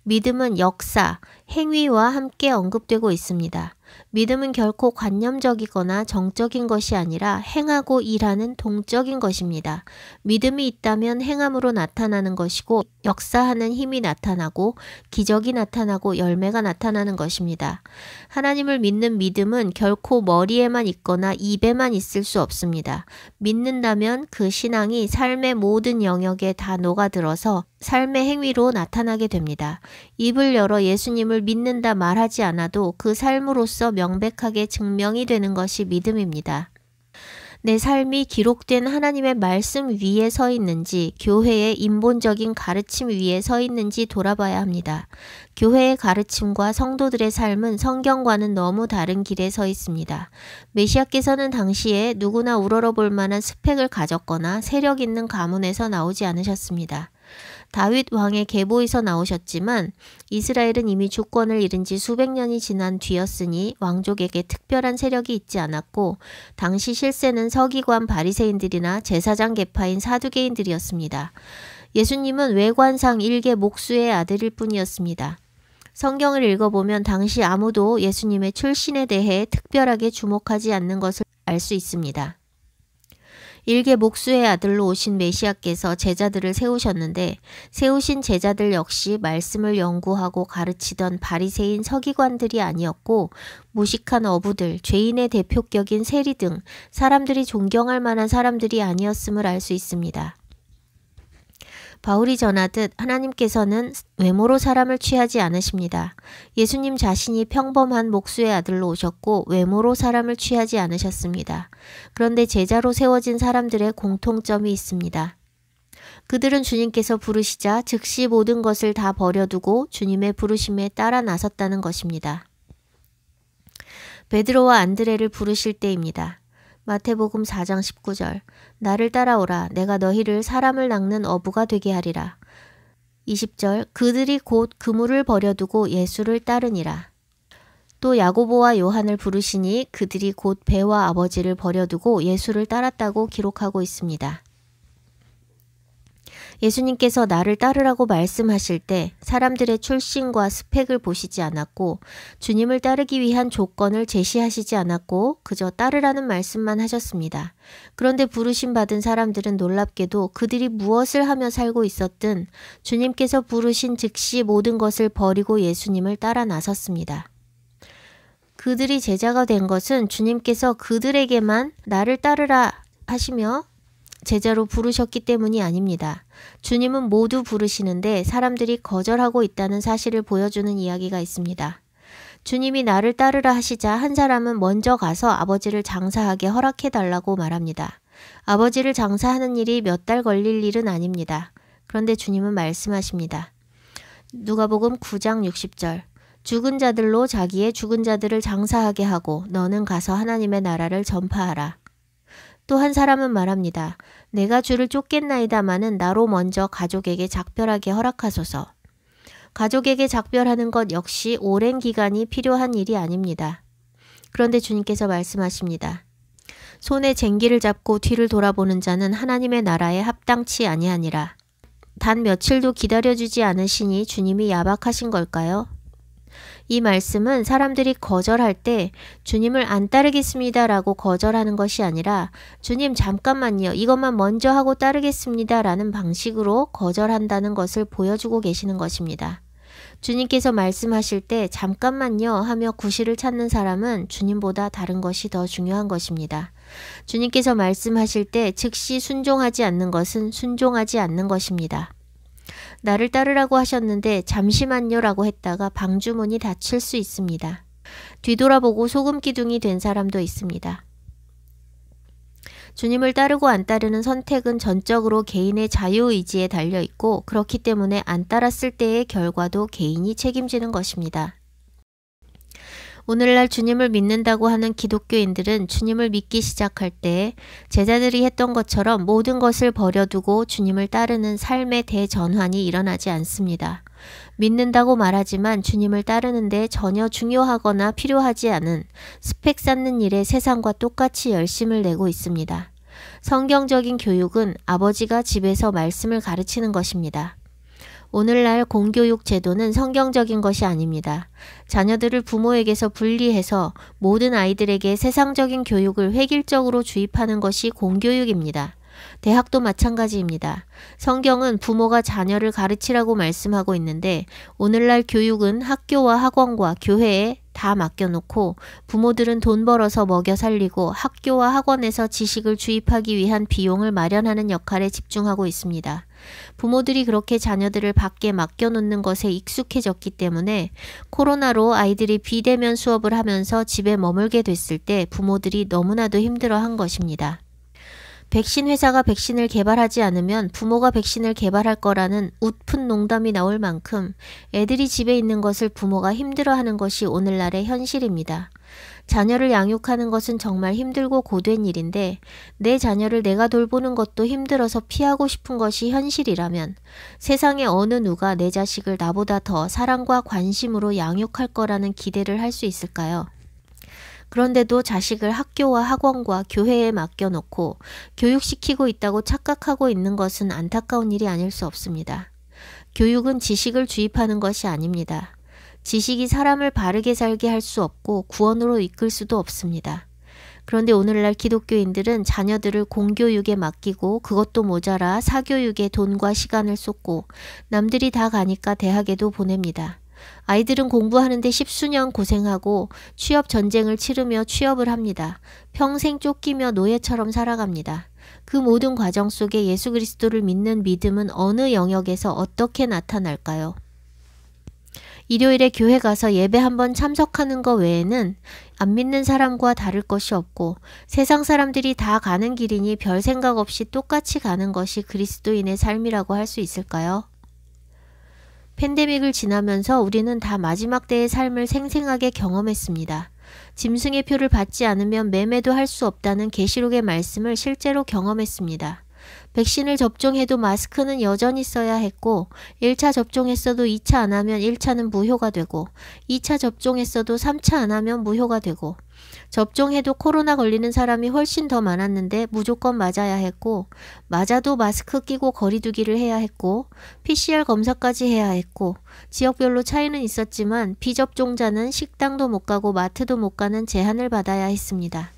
믿음은 역사, 행위와 함께 언급되고 있습니다. 믿음은 결코 관념적이거나 정적인 것이 아니라 행하고 일하는 동적인 것입니다. 믿음이 있다면 행함으로 나타나는 것이고 역사하는 힘이 나타나고 기적이 나타나고 열매가 나타나는 것입니다. 하나님을 믿는 믿음은 결코 머리에만 있거나 입에만 있을 수 없습니다. 믿는다면 그 신앙이 삶의 모든 영역에 다 녹아들어서 삶의 행위로 나타나게 됩니다. 입을 열어 예수님을 믿는다 말하지 않아도 그 삶으로서 명백하게 증명이 되는 것이 믿음입니다. 내 삶이 기록된 하나님의 말씀 위에 서 있는지 교회의 인본적인 가르침 위에 서 있는지 돌아봐야 합니다. 교회의 가르침과 성도들의 삶은 성경과는 너무 다른 길에 서 있습니다. 메시아께서는 당시에 누구나 우러러볼 만한 스펙을 가졌거나 세력 있는 가문에서 나오지 않으셨습니다. 다윗 왕의 계보에서 나오셨지만 이스라엘은 이미 주권을 잃은 지 수백 년이 지난 뒤였으니 왕족에게 특별한 세력이 있지 않았고 당시 실세는 서기관 바리새인들이나 제사장 계파인 사두개인들이었습니다. 예수님은 외관상 일개 목수의 아들일 뿐이었습니다. 성경을 읽어보면 당시 아무도 예수님의 출신에 대해 특별하게 주목하지 않는 것을 알 수 있습니다. 일개 목수의 아들로 오신 메시아께서 제자들을 세우셨는데 세우신 제자들 역시 말씀을 연구하고 가르치던 바리새인 서기관들이 아니었고 무식한 어부들, 죄인의 대표격인 세리 등 사람들이 존경할 만한 사람들이 아니었음을 알 수 있습니다. 바울이 전하듯 하나님께서는 외모로 사람을 취하지 않으십니다. 예수님 자신이 평범한 목수의 아들로 오셨고 외모로 사람을 취하지 않으셨습니다. 그런데 제자로 세워진 사람들의 공통점이 있습니다. 그들은 주님께서 부르시자 즉시 모든 것을 다 버려두고 주님의 부르심에 따라 나섰다는 것입니다. 베드로와 안드레를 부르실 때입니다. 마태복음 4장 19절 나를 따라오라 내가 너희를 사람을 낚는 어부가 되게 하리라. 20절 그들이 곧 그물을 버려두고 예수를 따르니라. 또 야고보와 요한을 부르시니 그들이 곧 배와 아버지를 버려두고 예수를 따랐다고 기록하고 있습니다. 예수님께서 나를 따르라고 말씀하실 때 사람들의 출신과 스펙을 보시지 않았고 주님을 따르기 위한 조건을 제시하시지 않았고 그저 따르라는 말씀만 하셨습니다. 그런데 부르심 받은 사람들은 놀랍게도 그들이 무엇을 하며 살고 있었든 주님께서 부르신 즉시 모든 것을 버리고 예수님을 따라 나섰습니다. 그들이 제자가 된 것은 주님께서 그들에게만 나를 따르라 하시며 제자로 부르셨기 때문이 아닙니다. 주님은 모두 부르시는데 사람들이 거절하고 있다는 사실을 보여주는 이야기가 있습니다. 주님이 나를 따르라 하시자 한 사람은 먼저 가서 아버지를 장사하게 허락해달라고 말합니다. 아버지를 장사하는 일이 몇 달 걸릴 일은 아닙니다. 그런데 주님은 말씀하십니다. 누가복음 9장 60절 죽은 자들로 자기의 죽은 자들을 장사하게 하고 너는 가서 하나님의 나라를 전파하라. 또 한 사람은 말합니다. 내가 주를 쫓겠나이다마는 나로 먼저 가족에게 작별하게 허락하소서. 가족에게 작별하는 것 역시 오랜 기간이 필요한 일이 아닙니다. 그런데 주님께서 말씀하십니다. 손에 쟁기를 잡고 뒤를 돌아보는 자는 하나님의 나라에 합당치 아니하니라. 단 며칠도 기다려주지 않으시니 주님이 야박하신 걸까요? 이 말씀은 사람들이 거절할 때 주님을 안 따르겠습니다 라고 거절하는 것이 아니라 주님 잠깐만요 이것만 먼저 하고 따르겠습니다 라는 방식으로 거절한다는 것을 보여주고 계시는 것입니다. 주님께서 말씀하실 때 잠깐만요 하며 구실을 찾는 사람은 주님보다 다른 것이 더 중요한 것입니다. 주님께서 말씀하실 때 즉시 순종하지 않는 것은 순종하지 않는 것입니다. 나를 따르라고 하셨는데 잠시만요 라고 했다가 방주문이 닫힐 수 있습니다. 뒤돌아보고 소금기둥이 된 사람도 있습니다. 주님을 따르고 안 따르는 선택은 전적으로 개인의 자유의지에 달려있고 그렇기 때문에 안 따랐을 때의 결과도 개인이 책임지는 것입니다. 오늘날 주님을 믿는다고 하는 기독교인들은 주님을 믿기 시작할 때 제자들이 했던 것처럼 모든 것을 버려두고 주님을 따르는 삶의 대전환이 일어나지 않습니다. 믿는다고 말하지만 주님을 따르는데 전혀 중요하거나 필요하지 않은 스펙 쌓는 일에 세상과 똑같이 열심을 내고 있습니다. 성경적인 교육은 아버지가 집에서 말씀을 가르치는 것입니다. 오늘날 공교육 제도는 성경적인 것이 아닙니다. 자녀들을 부모에게서 분리해서 모든 아이들에게 세상적인 교육을 획일적으로 주입하는 것이 공교육입니다. 대학도 마찬가지입니다. 성경은 부모가 자녀를 가르치라고 말씀하고 있는데 오늘날 교육은 학교와 학원과 교회에 다 맡겨놓고 부모들은 돈 벌어서 먹여 살리고 학교와 학원에서 지식을 주입하기 위한 비용을 마련하는 역할에 집중하고 있습니다. 부모들이 그렇게 자녀들을 밖에 맡겨놓는 것에 익숙해졌기 때문에 코로나로 아이들이 비대면 수업을 하면서 집에 머물게 됐을 때 부모들이 너무나도 힘들어한 것입니다. 백신 회사가 백신을 개발하지 않으면 부모가 백신을 개발할 거라는 웃픈 농담이 나올 만큼 애들이 집에 있는 것을 부모가 힘들어하는 것이 오늘날의 현실입니다. 자녀를 양육하는 것은 정말 힘들고 고된 일인데 내 자녀를 내가 돌보는 것도 힘들어서 피하고 싶은 것이 현실이라면 세상의 어느 누가 내 자식을 나보다 더 사랑과 관심으로 양육할 거라는 기대를 할 수 있을까요? 그런데도 자식을 학교와 학원과 교회에 맡겨놓고 교육시키고 있다고 착각하고 있는 것은 안타까운 일이 아닐 수 없습니다. 교육은 지식을 주입하는 것이 아닙니다. 지식이 사람을 바르게 살게 할 수 없고 구원으로 이끌 수도 없습니다. 그런데 오늘날 기독교인들은 자녀들을 공교육에 맡기고 그것도 모자라 사교육에 돈과 시간을 쏟고 남들이 다 가니까 대학에도 보냅니다. 아이들은 공부하는데 십수년 고생하고 취업 전쟁을 치르며 취업을 합니다. 평생 쫓기며 노예처럼 살아갑니다. 그 모든 과정 속에 예수 그리스도를 믿는 믿음은 어느 영역에서 어떻게 나타날까요? 일요일에 교회 가서 예배 한번 참석하는 것 외에는 안 믿는 사람과 다를 것이 없고 세상 사람들이 다 가는 길이니 별 생각 없이 똑같이 가는 것이 그리스도인의 삶이라고 할 수 있을까요? 팬데믹을 지나면서 우리는 다 마지막 때의 삶을 생생하게 경험했습니다. 짐승의 표를 받지 않으면 매매도 할 수 없다는 계시록의 말씀을 실제로 경험했습니다. 백신을 접종해도 마스크는 여전히 써야 했고 1차 접종했어도 2차 안 하면 1차는 무효가 되고 2차 접종했어도 3차 안 하면 무효가 되고 접종해도 코로나 걸리는 사람이 훨씬 더 많았는데 무조건 맞아야 했고 맞아도 마스크 끼고 거리 두기를 해야 했고 PCR 검사까지 해야 했고 지역별로 차이는 있었지만 비접종자는 식당도 못 가고 마트도 못 가는 제한을 받아야 했습니다.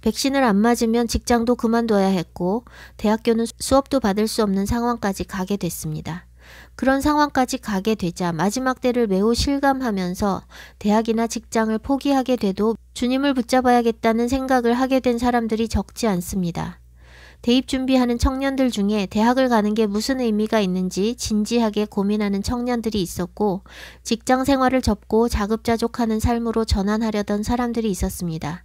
백신을 안 맞으면 직장도 그만둬야 했고 대학교는 수업도 받을 수 없는 상황까지 가게 됐습니다. 그런 상황까지 가게 되자 마지막 때를 매우 실감하면서 대학이나 직장을 포기하게 돼도 주님을 붙잡아야겠다는 생각을 하게 된 사람들이 적지 않습니다. 대입 준비하는 청년들 중에 대학을 가는 게 무슨 의미가 있는지 진지하게 고민하는 청년들이 있었고 직장 생활을 접고 자급자족하는 삶으로 전환하려던 사람들이 있었습니다.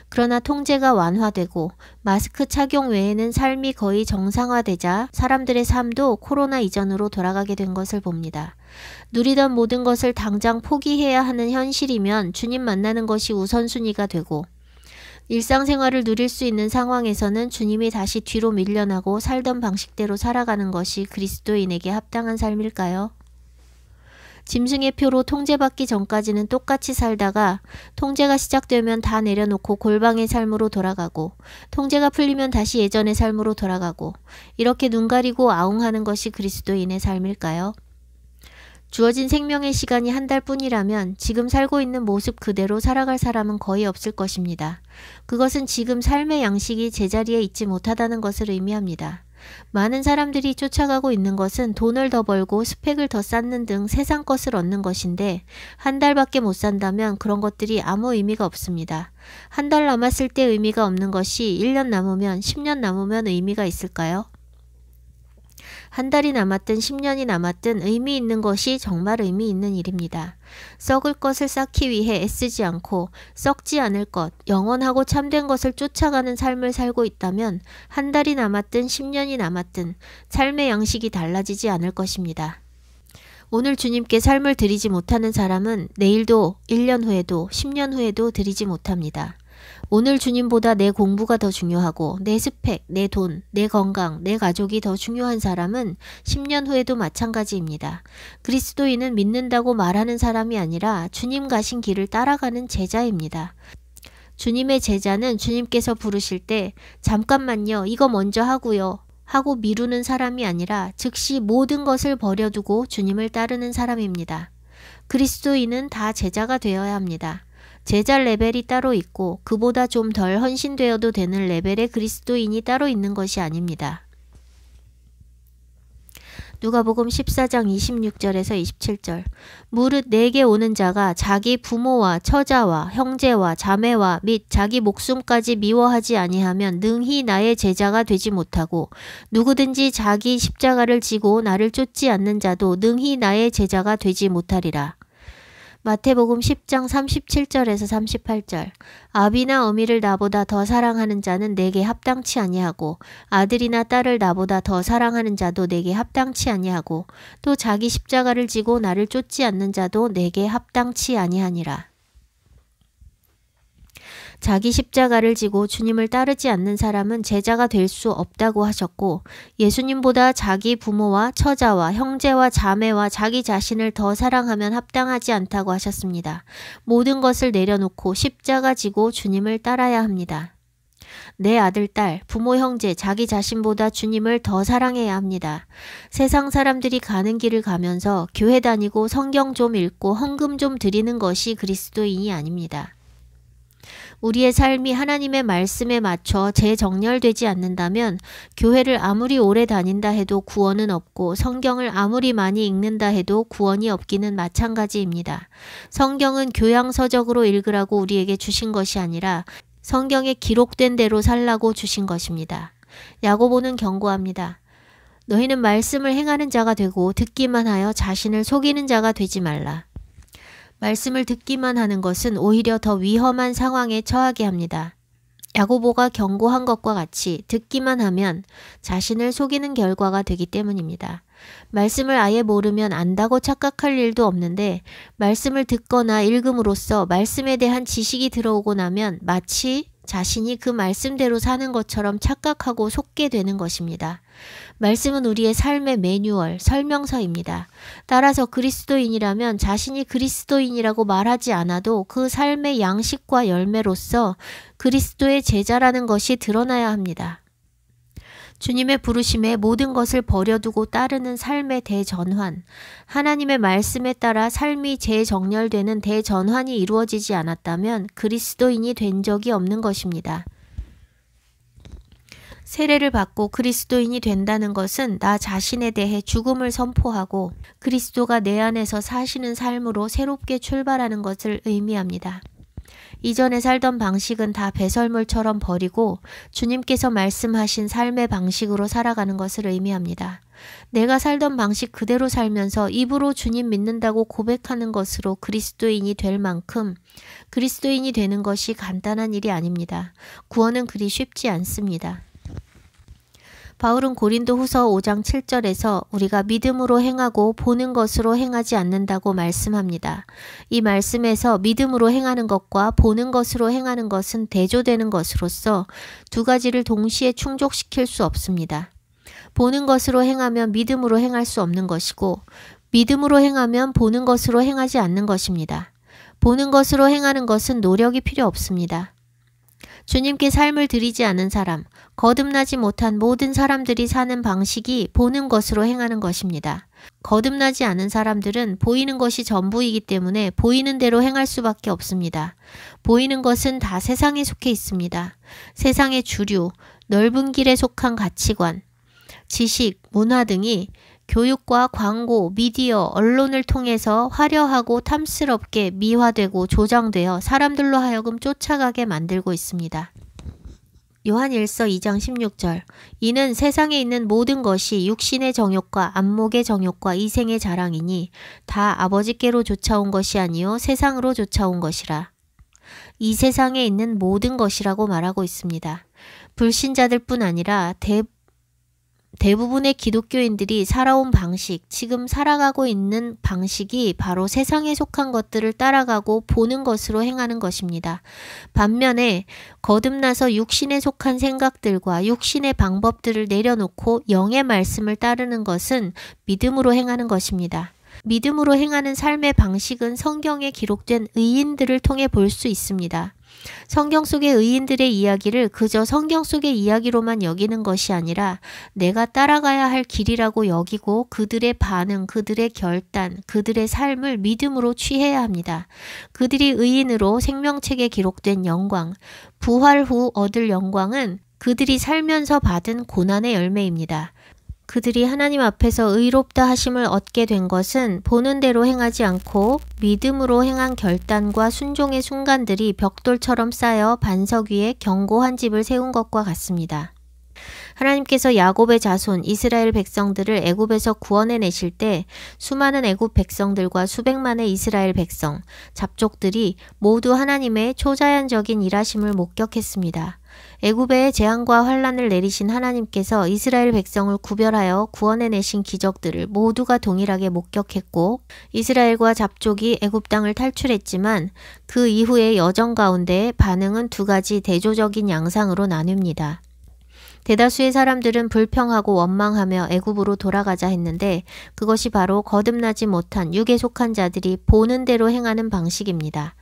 그러나 통제가 완화되고 마스크 착용 외에는 삶이 거의 정상화되자 사람들의 삶도 코로나 이전으로 돌아가게 된 것을 봅니다. 누리던 모든 것을 당장 포기해야 하는 현실이면 주님 만나는 것이 우선순위가 되고 일상생활을 누릴 수 있는 상황에서는 주님이 다시 뒤로 밀려나고 살던 방식대로 살아가는 것이 그리스도인에게 합당한 삶일까요? 짐승의 표로 통제받기 전까지는 똑같이 살다가 통제가 시작되면 다 내려놓고 골방의 삶으로 돌아가고 통제가 풀리면 다시 예전의 삶으로 돌아가고 이렇게 눈 가리고 아웅하는 것이 그리스도인의 삶일까요? 주어진 생명의 시간이 한 달뿐이라면 지금 살고 있는 모습 그대로 살아갈 사람은 거의 없을 것입니다. 그것은 지금 삶의 양식이 제자리에 있지 못하다는 것을 의미합니다. 많은 사람들이 쫓아가고 있는 것은 돈을 더 벌고 스펙을 더 쌓는 등 세상 것을 얻는 것인데 한 달밖에 못 산다면 그런 것들이 아무 의미가 없습니다. 한 달 남았을 때 의미가 없는 것이 1년 남으면 10년 남으면 의미가 있을까요? 한 달이 남았든 10년이 남았든 의미 있는 것이 정말 의미 있는 일입니다. 썩을 것을 쌓기 위해 애쓰지 않고 썩지 않을 것, 영원하고 참된 것을 쫓아가는 삶을 살고 있다면 한 달이 남았든 10년이 남았든 삶의 양식이 달라지지 않을 것입니다. 오늘 주님께 삶을 드리지 못하는 사람은 내일도 1년 후에도 10년 후에도 드리지 못합니다. 오늘 주님보다 내 공부가 더 중요하고 내 스펙, 내 돈, 내 건강, 내 가족이 더 중요한 사람은 10년 후에도 마찬가지입니다. 그리스도인은 믿는다고 말하는 사람이 아니라 주님 가신 길을 따라가는 제자입니다. 주님의 제자는 주님께서 부르실 때 잠깐만요, 이거 먼저 하고요 하고 미루는 사람이 아니라 즉시 모든 것을 버려두고 주님을 따르는 사람입니다. 그리스도인은 다 제자가 되어야 합니다. 제자 레벨이 따로 있고 그보다 좀 덜 헌신되어도 되는 레벨의 그리스도인이 따로 있는 것이 아닙니다. 누가복음 14장 26절에서 27절 무릇 내게 오는 자가 자기 부모와 처자와 형제와 자매와 및 자기 목숨까지 미워하지 아니하면 능히 나의 제자가 되지 못하고 누구든지 자기 십자가를 지고 나를 쫓지 않는 자도 능히 나의 제자가 되지 못하리라. 마태복음 10장 37절에서 38절 아비나 어미를 나보다 더 사랑하는 자는 내게 합당치 아니하고 아들이나 딸을 나보다 더 사랑하는 자도 내게 합당치 아니하고 또 자기 십자가를 지고 나를 쫓지 않는 자도 내게 합당치 아니하니라. 자기 십자가를 지고 주님을 따르지 않는 사람은 제자가 될 수 없다고 하셨고 예수님보다 자기 부모와 처자와 형제와 자매와 자기 자신을 더 사랑하면 합당하지 않다고 하셨습니다. 모든 것을 내려놓고 십자가 지고 주님을 따라야 합니다. 내 아들, 딸, 부모, 형제, 자기 자신보다 주님을 더 사랑해야 합니다. 세상 사람들이 가는 길을 가면서 교회 다니고 성경 좀 읽고 헌금 좀 드리는 것이 그리스도인이 아닙니다. 우리의 삶이 하나님의 말씀에 맞춰 재정렬되지 않는다면 교회를 아무리 오래 다닌다 해도 구원은 없고 성경을 아무리 많이 읽는다 해도 구원이 없기는 마찬가지입니다. 성경은 교양서적으로 읽으라고 우리에게 주신 것이 아니라 성경에 기록된 대로 살라고 주신 것입니다. 야고보는 경고합니다. 너희는 말씀을 행하는 자가 되고 듣기만 하여 자신을 속이는 자가 되지 말라. 말씀을 듣기만 하는 것은 오히려 더 위험한 상황에 처하게 합니다. 야고보가 경고한 것과 같이 듣기만 하면 자신을 속이는 결과가 되기 때문입니다. 말씀을 아예 모르면 안다고 착각할 일도 없는데 말씀을 듣거나 읽음으로써 말씀에 대한 지식이 들어오고 나면 마치 자신이 그 말씀대로 사는 것처럼 착각하고 속게 되는 것입니다. 말씀은 우리의 삶의 매뉴얼, 설명서입니다. 따라서 그리스도인이라면 자신이 그리스도인이라고 말하지 않아도 그 삶의 양식과 열매로서 그리스도의 제자라는 것이 드러나야 합니다. 주님의 부르심에 모든 것을 버려두고 따르는 삶의 대전환, 하나님의 말씀에 따라 삶이 재정렬되는 대전환이 이루어지지 않았다면 그리스도인이 된 적이 없는 것입니다. 세례를 받고 그리스도인이 된다는 것은 나 자신에 대해 죽음을 선포하고 그리스도가 내 안에서 사시는 삶으로 새롭게 출발하는 것을 의미합니다. 이전에 살던 방식은 다 배설물처럼 버리고 주님께서 말씀하신 삶의 방식으로 살아가는 것을 의미합니다. 내가 살던 방식 그대로 살면서 입으로 주님 믿는다고 고백하는 것으로 그리스도인이 될 만큼 그리스도인이 되는 것이 간단한 일이 아닙니다. 구원은 그리 쉽지 않습니다. 바울은 고린도 후서 5장 7절에서 우리가 믿음으로 행하고 보는 것으로 행하지 않는다고 말씀합니다. 이 말씀에서 믿음으로 행하는 것과 보는 것으로 행하는 것은 대조되는 것으로서 두 가지를 동시에 충족시킬 수 없습니다. 보는 것으로 행하면 믿음으로 행할 수 없는 것이고 믿음으로 행하면 보는 것으로 행하지 않는 것입니다. 보는 것으로 행하는 것은 노력이 필요 없습니다. 주님께 삶을 드리지 않은 사람, 거듭나지 못한 모든 사람들이 사는 방식이 보는 것으로 행하는 것입니다. 거듭나지 않은 사람들은 보이는 것이 전부이기 때문에 보이는 대로 행할 수밖에 없습니다. 보이는 것은 다 세상에 속해 있습니다. 세상의 주류, 넓은 길에 속한 가치관, 지식, 문화 등이 교육과 광고, 미디어, 언론을 통해서 화려하고 탐스럽게 미화되고 조장되어 사람들로 하여금 쫓아가게 만들고 있습니다. 요한 1서 2장 16절 이는 세상에 있는 모든 것이 육신의 정욕과 안목의 정욕과 이생의 자랑이니 다 아버지께로 쫓아온 것이 아니요 세상으로 쫓아온 것이라. 이 세상에 있는 모든 것이라고 말하고 있습니다. 불신자들 뿐 아니라 대부분의 기독교인들이 살아온 방식, 지금 살아가고 있는 방식이 바로 세상에 속한 것들을 따라가고 보는 것으로 행하는 것입니다. 반면에 거듭나서 육신에 속한 생각들과 육신의 방법들을 내려놓고 영의 말씀을 따르는 것은 믿음으로 행하는 것입니다. 믿음으로 행하는 삶의 방식은 성경에 기록된 의인들을 통해 볼 수 있습니다. 성경 속의 의인들의 이야기를 그저 성경 속의 이야기로만 여기는 것이 아니라 내가 따라가야 할 길이라고 여기고 그들의 반응, 그들의 결단, 그들의 삶을 믿음으로 취해야 합니다. 그들이 의인으로 생명책에 기록된 영광, 부활 후 얻을 영광은 그들이 살면서 받은 고난의 열매입니다. 그들이 하나님 앞에서 의롭다 하심을 얻게 된 것은 보는 대로 행하지 않고 믿음으로 행한 결단과 순종의 순간들이 벽돌처럼 쌓여 반석 위에 견고한 집을 세운 것과 같습니다. 하나님께서 야곱의 자손 이스라엘 백성들을 애굽에서 구원해내실 때 수많은 애굽 백성들과 수백만의 이스라엘 백성, 잡족들이 모두 하나님의 초자연적인 일하심을 목격했습니다. 애굽에 재앙과 환란을 내리신 하나님께서 이스라엘 백성을 구별하여 구원해내신 기적들을 모두가 동일하게 목격했고 이스라엘과 잡족이 애굽 땅을 탈출했지만 그 이후의 여정 가운데 반응은 두 가지 대조적인 양상으로 나뉩니다. 대다수의 사람들은 불평하고 원망하며 애굽으로 돌아가자 했는데 그것이 바로 거듭나지 못한 육에 속한 자들이 보는 대로 행하는 방식입니다.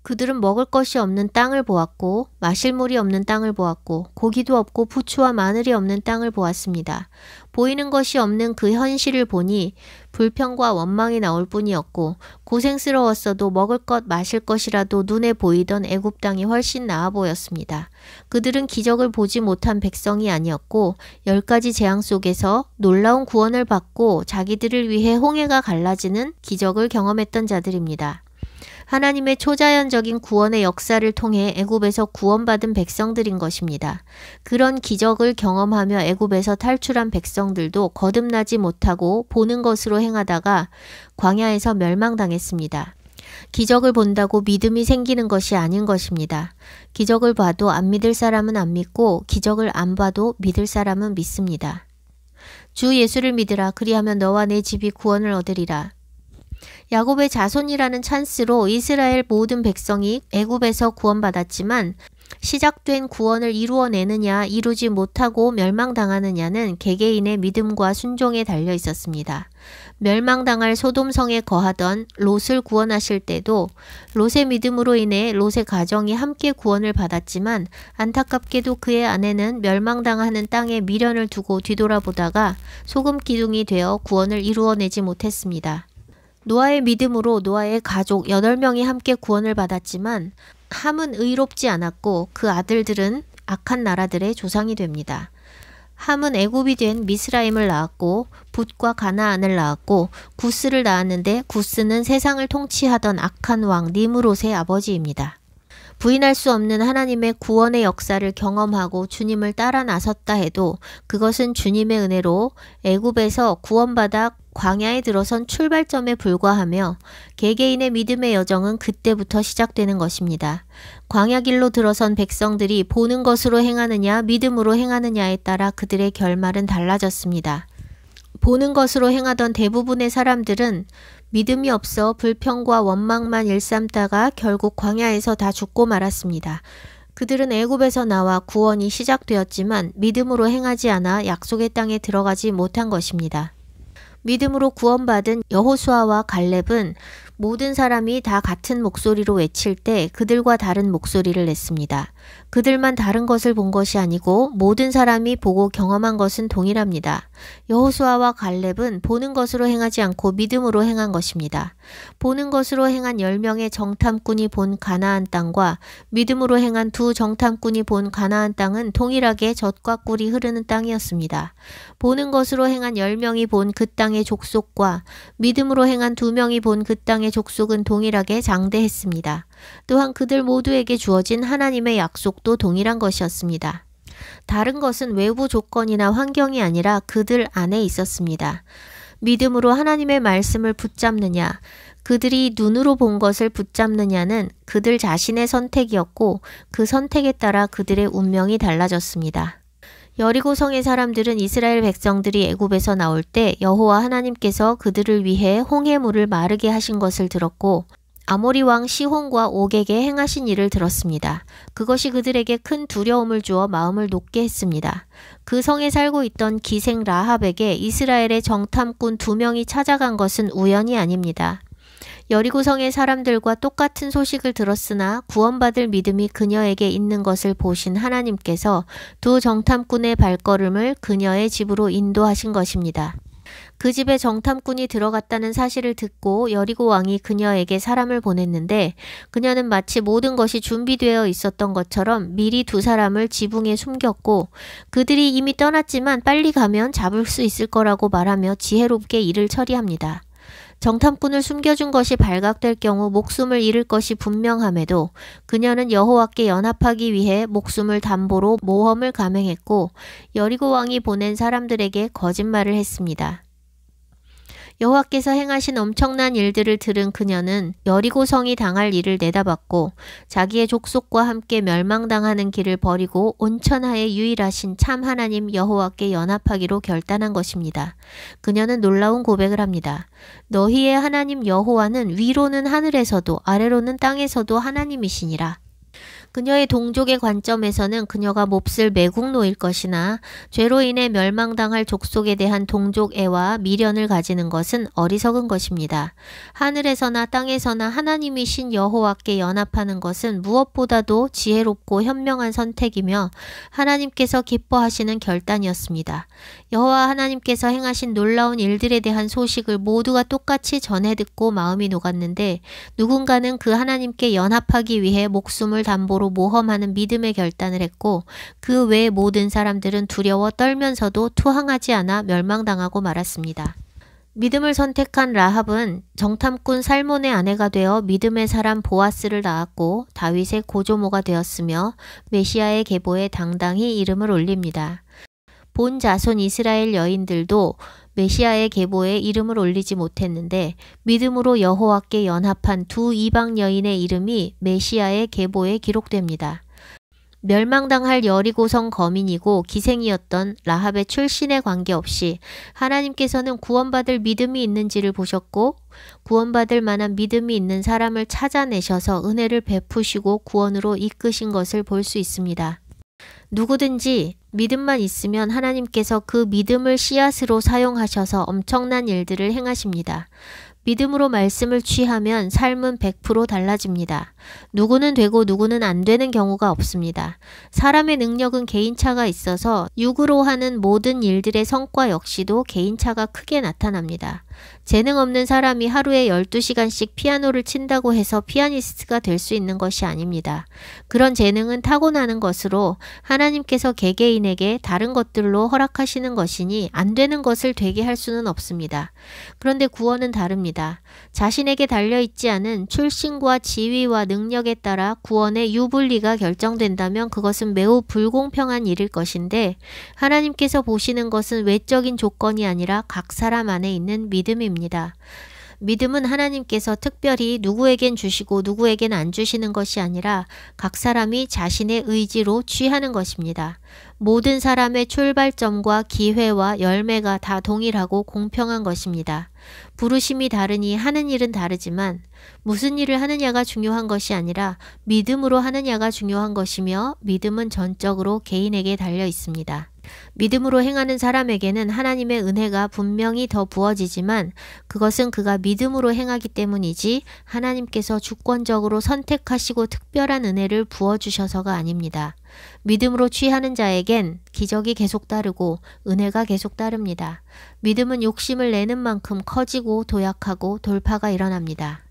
그들은 먹을 것이 없는 땅을 보았고 마실 물이 없는 땅을 보았고 고기도 없고 부추와 마늘이 없는 땅을 보았습니다. 보이는 것이 없는 그 현실을 보니 불평과 원망이 나올 뿐이었고 고생스러웠어도 먹을 것 마실 것이라도 눈에 보이던 애굽 땅이 훨씬 나아 보였습니다. 그들은 기적을 보지 못한 백성이 아니었고 10가지 재앙 속에서 놀라운 구원을 받고 자기들을 위해 홍해가 갈라지는 기적을 경험했던 자들입니다. 하나님의 초자연적인 구원의 역사를 통해 애굽에서 구원받은 백성들인 것입니다. 그런 기적을 경험하며 애굽에서 탈출한 백성들도 거듭나지 못하고 보는 것으로 행하다가 광야에서 멸망당했습니다. 기적을 본다고 믿음이 생기는 것이 아닌 것입니다. 기적을 봐도 안 믿을 사람은 안 믿고 기적을 안 봐도 믿을 사람은 믿습니다. 주 예수를 믿으라. 그리하면 너와 내 집이 구원을 얻으리라. 야곱의 자손이라는 찬스로 이스라엘 모든 백성이 애굽에서 구원받았지만 시작된 구원을 이루어내느냐 이루지 못하고 멸망당하느냐는 개개인의 믿음과 순종에 달려 있었습니다. 멸망당할 소돔성에 거하던 롯을 구원하실 때도 롯의 믿음으로 인해 롯의 가정이 함께 구원을 받았지만 안타깝게도 그의 아내는 멸망당하는 땅에 미련을 두고 뒤돌아보다가 소금 기둥이 되어 구원을 이루어내지 못했습니다. 노아의 믿음으로 노아의 가족 8명이 함께 구원을 받았지만 함은 의롭지 않았고 그 아들들은 악한 나라들의 조상이 됩니다. 함은 애굽이 된 미스라임을 낳았고 붓과 가나안을 낳았고 구스를 낳았는데 구스는 세상을 통치하던 악한 왕 니므롯의 아버지입니다. 부인할 수 없는 하나님의 구원의 역사를 경험하고 주님을 따라 나섰다 해도 그것은 주님의 은혜로 애굽에서 구원받아 광야에 들어선 출발점에 불과하며 개개인의 믿음의 여정은 그때부터 시작되는 것입니다. 광야길로 들어선 백성들이 보는 것으로 행하느냐 믿음으로 행하느냐에 따라 그들의 결말은 달라졌습니다. 보는 것으로 행하던 대부분의 사람들은 믿음이 없어 불평과 원망만 일삼다가 결국 광야에서 다 죽고 말았습니다. 그들은 애굽에서 나와 구원이 시작되었지만 믿음으로 행하지 않아 약속의 땅에 들어가지 못한 것입니다. 믿음으로 구원받은 여호수아와 갈렙은 모든 사람이 다 같은 목소리로 외칠 때 그들과 다른 목소리를 냈습니다. 그들만 다른 것을 본 것이 아니고 모든 사람이 보고 경험한 것은 동일합니다. 여호수아와 갈렙은 보는 것으로 행하지 않고 믿음으로 행한 것입니다. 보는 것으로 행한 10명의 정탐꾼이 본 가나안 땅과 믿음으로 행한 2 정탐꾼이 본 가나안 땅은 동일하게 젖과 꿀이 흐르는 땅이었습니다. 보는 것으로 행한 10명이 본 그 땅의 족속과 믿음으로 행한 2명이 본 그 땅의 족속은 동일하게 장대했습니다. 또한 그들 모두에게 주어진 하나님의 약속도 동일한 것이었습니다. 다른 것은 외부 조건이나 환경이 아니라 그들 안에 있었습니다. 믿음으로 하나님의 말씀을 붙잡느냐, 그들이 눈으로 본 것을 붙잡느냐는 그들 자신의 선택이었고 그 선택에 따라 그들의 운명이 달라졌습니다. 여리고성의 사람들은 이스라엘 백성들이 애굽에서 나올 때 여호와 하나님께서 그들을 위해 홍해물을 마르게 하신 것을 들었고 아모리 왕 시혼과 옥에게 행하신 일을 들었습니다. 그것이 그들에게 큰 두려움을 주어 마음을 높게 했습니다. 그 성에 살고 있던 기생 라합에게 이스라엘의 정탐꾼 2명이 찾아간 것은 우연이 아닙니다. 여리고성의 사람들과 똑같은 소식을 들었으나 구원받을 믿음이 그녀에게 있는 것을 보신 하나님께서 2 정탐꾼의 발걸음을 그녀의 집으로 인도하신 것입니다. 그 집에 정탐꾼이 들어갔다는 사실을 듣고 여리고 왕이 그녀에게 사람을 보냈는데 그녀는 마치 모든 것이 준비되어 있었던 것처럼 미리 2 사람을 지붕에 숨겼고 그들이 이미 떠났지만 빨리 가면 잡을 수 있을 거라고 말하며 지혜롭게 일을 처리합니다. 정탐꾼을 숨겨준 것이 발각될 경우 목숨을 잃을 것이 분명함에도 그녀는 여호와께 연합하기 위해 목숨을 담보로 모험을 감행했고 여리고 왕이 보낸 사람들에게 거짓말을 했습니다. 여호와께서 행하신 엄청난 일들을 들은 그녀는 여리고 성이 당할 일을 내다봤고 자기의 족속과 함께 멸망당하는 길을 버리고 온천하에 유일하신 참 하나님 여호와께 연합하기로 결단한 것입니다. 그녀는 놀라운 고백을 합니다. 너희의 하나님 여호와는 위로는 하늘에서도 아래로는 땅에서도 하나님이시니라. 그녀의 동족의 관점에서는 그녀가 몹쓸 매국노일 것이나 죄로 인해 멸망당할 족속에 대한 동족애와 미련을 가지는 것은 어리석은 것입니다. 하늘에서나 땅에서나 하나님이신 여호와께 연합하는 것은 무엇보다도 지혜롭고 현명한 선택이며 하나님께서 기뻐하시는 결단이었습니다. 여호와 하나님께서 행하신 놀라운 일들에 대한 소식을 모두가 똑같이 전해 듣고 마음이 녹았는데 누군가는 그 하나님께 연합하기 위해 목숨을 담보로 모험하는 믿음의 결단을 했고 그 외 모든 사람들은 두려워 떨면서도 투항하지 않아 멸망당하고 말았습니다. 믿음을 선택한 라합은 정탐꾼 살몬의 아내가 되어 믿음의 사람 보아스를 낳았고 다윗의 고조모가 되었으며 메시아의 계보에 당당히 이름을 올립니다. 본 자손 이스라엘 여인들도 메시아의 계보에 이름을 올리지 못했는데 믿음으로 여호와께 연합한 2 이방 여인의 이름이 메시아의 계보에 기록됩니다. 멸망당할 여리고성 거민이고 기생이었던 라합의 출신에 관계없이 하나님께서는 구원받을 믿음이 있는지를 보셨고 구원받을 만한 믿음이 있는 사람을 찾아내셔서 은혜를 베푸시고 구원으로 이끄신 것을 볼 수 있습니다. 누구든지 믿음만 있으면 하나님께서 그 믿음을 씨앗으로 사용하셔서 엄청난 일들을 행하십니다. 믿음으로 말씀을 취하면 삶은 100% 달라집니다. 누구는 되고 누구는 안 되는 경우가 없습니다. 사람의 능력은 개인차가 있어서 육으로 하는 모든 일들의 성과 역시도 개인차가 크게 나타납니다. 재능 없는 사람이 하루에 12시간씩 피아노를 친다고 해서 피아니스트가 될 수 있는 것이 아닙니다. 그런 재능은 타고나는 것으로 하나님께서 개개인에게 다른 것들로 허락하시는 것이니 안 되는 것을 되게 할 수는 없습니다. 그런데 구원은 다릅니다. 자신에게 달려있지 않은 출신과 지위와 능력에 따라 구원의 유불리가 결정된다면 그것은 매우 불공평한 일일 것인데 하나님께서 보시는 것은 외적인 조건이 아니라 각 사람 안에 있는 믿음입니다. 믿음은 하나님께서 특별히 누구에겐 주시고 누구에겐 안 주시는 것이 아니라 각 사람이 자신의 의지로 취하는 것입니다. 모든 사람의 출발점과 기회와 열매가 다 동일하고 공평한 것입니다. 부르심이 다르니 하는 일은 다르지만 무슨 일을 하느냐가 중요한 것이 아니라 믿음으로 하느냐가 중요한 것이며 믿음은 전적으로 개인에게 달려 있습니다. 믿음으로 행하는 사람에게는 하나님의 은혜가 분명히 더 부어지지만 그것은 그가 믿음으로 행하기 때문이지 하나님께서 주권적으로 선택하시고 특별한 은혜를 부어주셔서가 아닙니다. 믿음으로 취하는 자에겐 기적이 계속 따르고 은혜가 계속 따릅니다. 믿음은 욕심을 내는 만큼 커지고 도약하고 돌파가 일어납니다.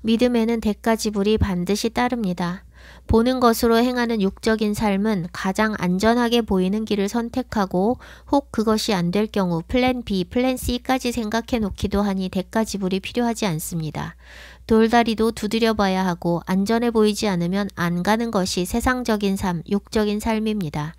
믿음에는 대가지불이 반드시 따릅니다. 보는 것으로 행하는 육적인 삶은 가장 안전하게 보이는 길을 선택하고 혹 그것이 안 될 경우 플랜 B, 플랜 C까지 생각해 놓기도 하니 대가지불이 필요하지 않습니다. 돌다리도 두드려 봐야 하고 안전해 보이지 않으면 안 가는 것이 세상적인 삶, 육적인 삶입니다.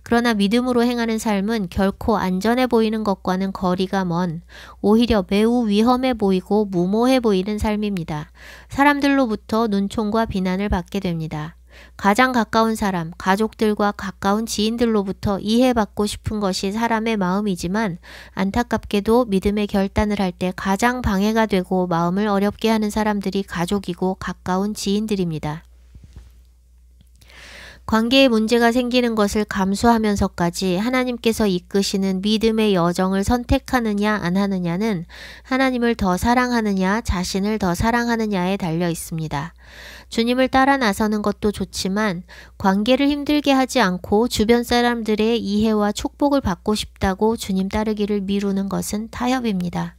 그러나 믿음으로 행하는 삶은 결코 안전해 보이는 것과는 거리가 먼 오히려 매우 위험해 보이고 무모해 보이는 삶입니다. 사람들로부터 눈총과 비난을 받게 됩니다. 가장 가까운 사람, 가족들과 가까운 지인들로부터 이해받고 싶은 것이 사람의 마음이지만 안타깝게도 믿음의 결단을 할 때 가장 방해가 되고 마음을 어렵게 하는 사람들이 가족이고 가까운 지인들입니다. 관계에 문제가 생기는 것을 감수하면서까지 하나님께서 이끄시는 믿음의 여정을 선택하느냐 안 하느냐는 하나님을 더 사랑하느냐 자신을 더 사랑하느냐에 달려 있습니다. 주님을 따라 나서는 것도 좋지만 관계를 힘들게 하지 않고 주변 사람들의 이해와 축복을 받고 싶다고 주님 따르기를 미루는 것은 타협입니다.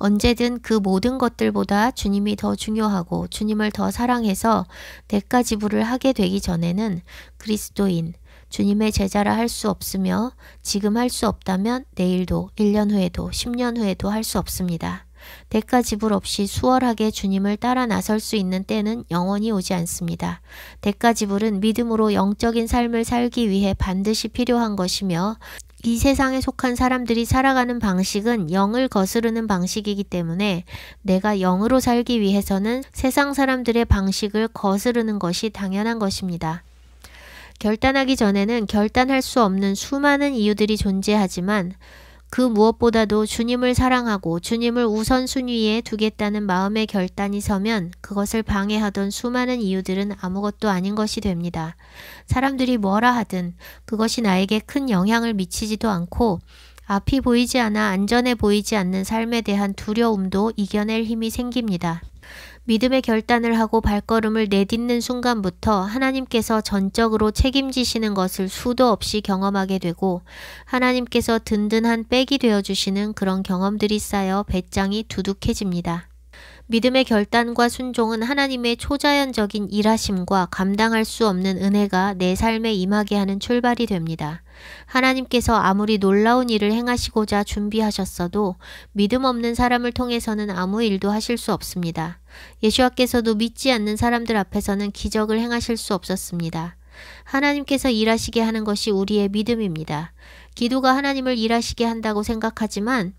언제든 그 모든 것들보다 주님이 더 중요하고 주님을 더 사랑해서 대가지불을 하게 되기 전에는 그리스도인, 주님의 제자라 할 수 없으며 지금 할 수 없다면 내일도 1년 후에도 10년 후에도 할 수 없습니다. 대가지불 없이 수월하게 주님을 따라 나설 수 있는 때는 영원히 오지 않습니다. 대가지불은 믿음으로 영적인 삶을 살기 위해 반드시 필요한 것이며 이 세상에 속한 사람들이 살아가는 방식은 영을 거스르는 방식이기 때문에 내가 영으로 살기 위해서는 세상 사람들의 방식을 거스르는 것이 당연한 것입니다. 결단하기 전에는 결단할 수 없는 수많은 이유들이 존재하지만 그 무엇보다도 주님을 사랑하고 주님을 우선순위에 두겠다는 마음의 결단이 서면 그것을 방해하던 수많은 이유들은 아무것도 아닌 것이 됩니다. 사람들이 뭐라 하든 그것이 나에게 큰 영향을 미치지도 않고 앞이 보이지 않아 안전해 보이지 않는 삶에 대한 두려움도 이겨낼 힘이 생깁니다. 믿음의 결단을 하고 발걸음을 내딛는 순간부터 하나님께서 전적으로 책임지시는 것을 수도 없이 경험하게 되고 하나님께서 든든한 백이 되어주시는 그런 경험들이 쌓여 배짱이 두둑해집니다. 믿음의 결단과 순종은 하나님의 초자연적인 일하심과 감당할 수 없는 은혜가 내 삶에 임하게 하는 출발이 됩니다. 하나님께서 아무리 놀라운 일을 행하시고자 준비하셨어도 믿음 없는 사람을 통해서는 아무 일도 하실 수 없습니다. 예수와께서도 믿지 않는 사람들 앞에서는 기적을 행하실 수 없었습니다. 하나님께서 일하시게 하는 것이 우리의 믿음입니다. 기도가 하나님을 일하시게 한다고 생각하지만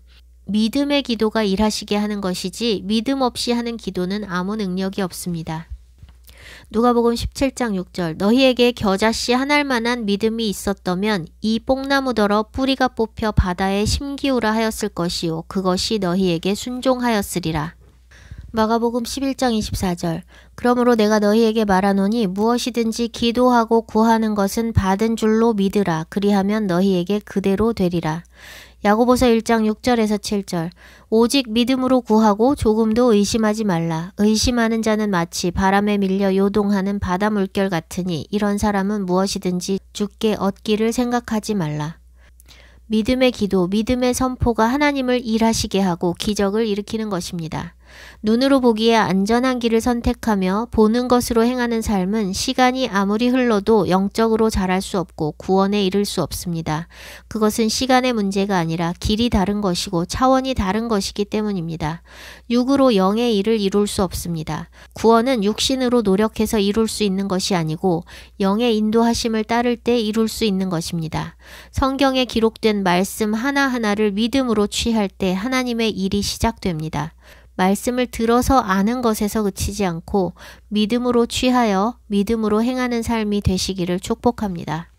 믿음의 기도가 일하시게 하는 것이지 믿음 없이 하는 기도는 아무 능력이 없습니다. 누가복음 17장 6절 너희에게 겨자씨 한 알만한 믿음이 있었다면 이 뽕나무더러 뿌리가 뽑혀 바다에 심기우라 하였을 것이요 그것이 너희에게 순종하였으리라. 마가복음 11장 24절 그러므로 내가 너희에게 말하노니 무엇이든지 기도하고 구하는 것은 받은 줄로 믿으라. 그리하면 너희에게 그대로 되리라. 야고보서 1장 6절에서 7절 오직 믿음으로 구하고 조금도 의심하지 말라. 의심하는 자는 마치 바람에 밀려 요동하는 바다 물결 같으니 이런 사람은 무엇이든지 주께 얻기를 생각하지 말라. 믿음의 기도, 믿음의 선포가 하나님을 일하시게 하고 기적을 일으키는 것입니다. 눈으로 보기에 안전한 길을 선택하며 보는 것으로 행하는 삶은 시간이 아무리 흘러도 영적으로 자랄 수 없고 구원에 이를 수 없습니다. 그것은 시간의 문제가 아니라 길이 다른 것이고 차원이 다른 것이기 때문입니다. 육으로 영의 일을 이룰 수 없습니다. 구원은 육신으로 노력해서 이룰 수 있는 것이 아니고 영의 인도하심을 따를 때 이룰 수 있는 것입니다. 성경에 기록된 말씀 하나하나를 믿음으로 취할 때 하나님의 일이 시작됩니다. 말씀을 들어서 아는 것에서 그치지 않고 믿음으로 취하여 믿음으로 행하는 삶이 되시기를 축복합니다.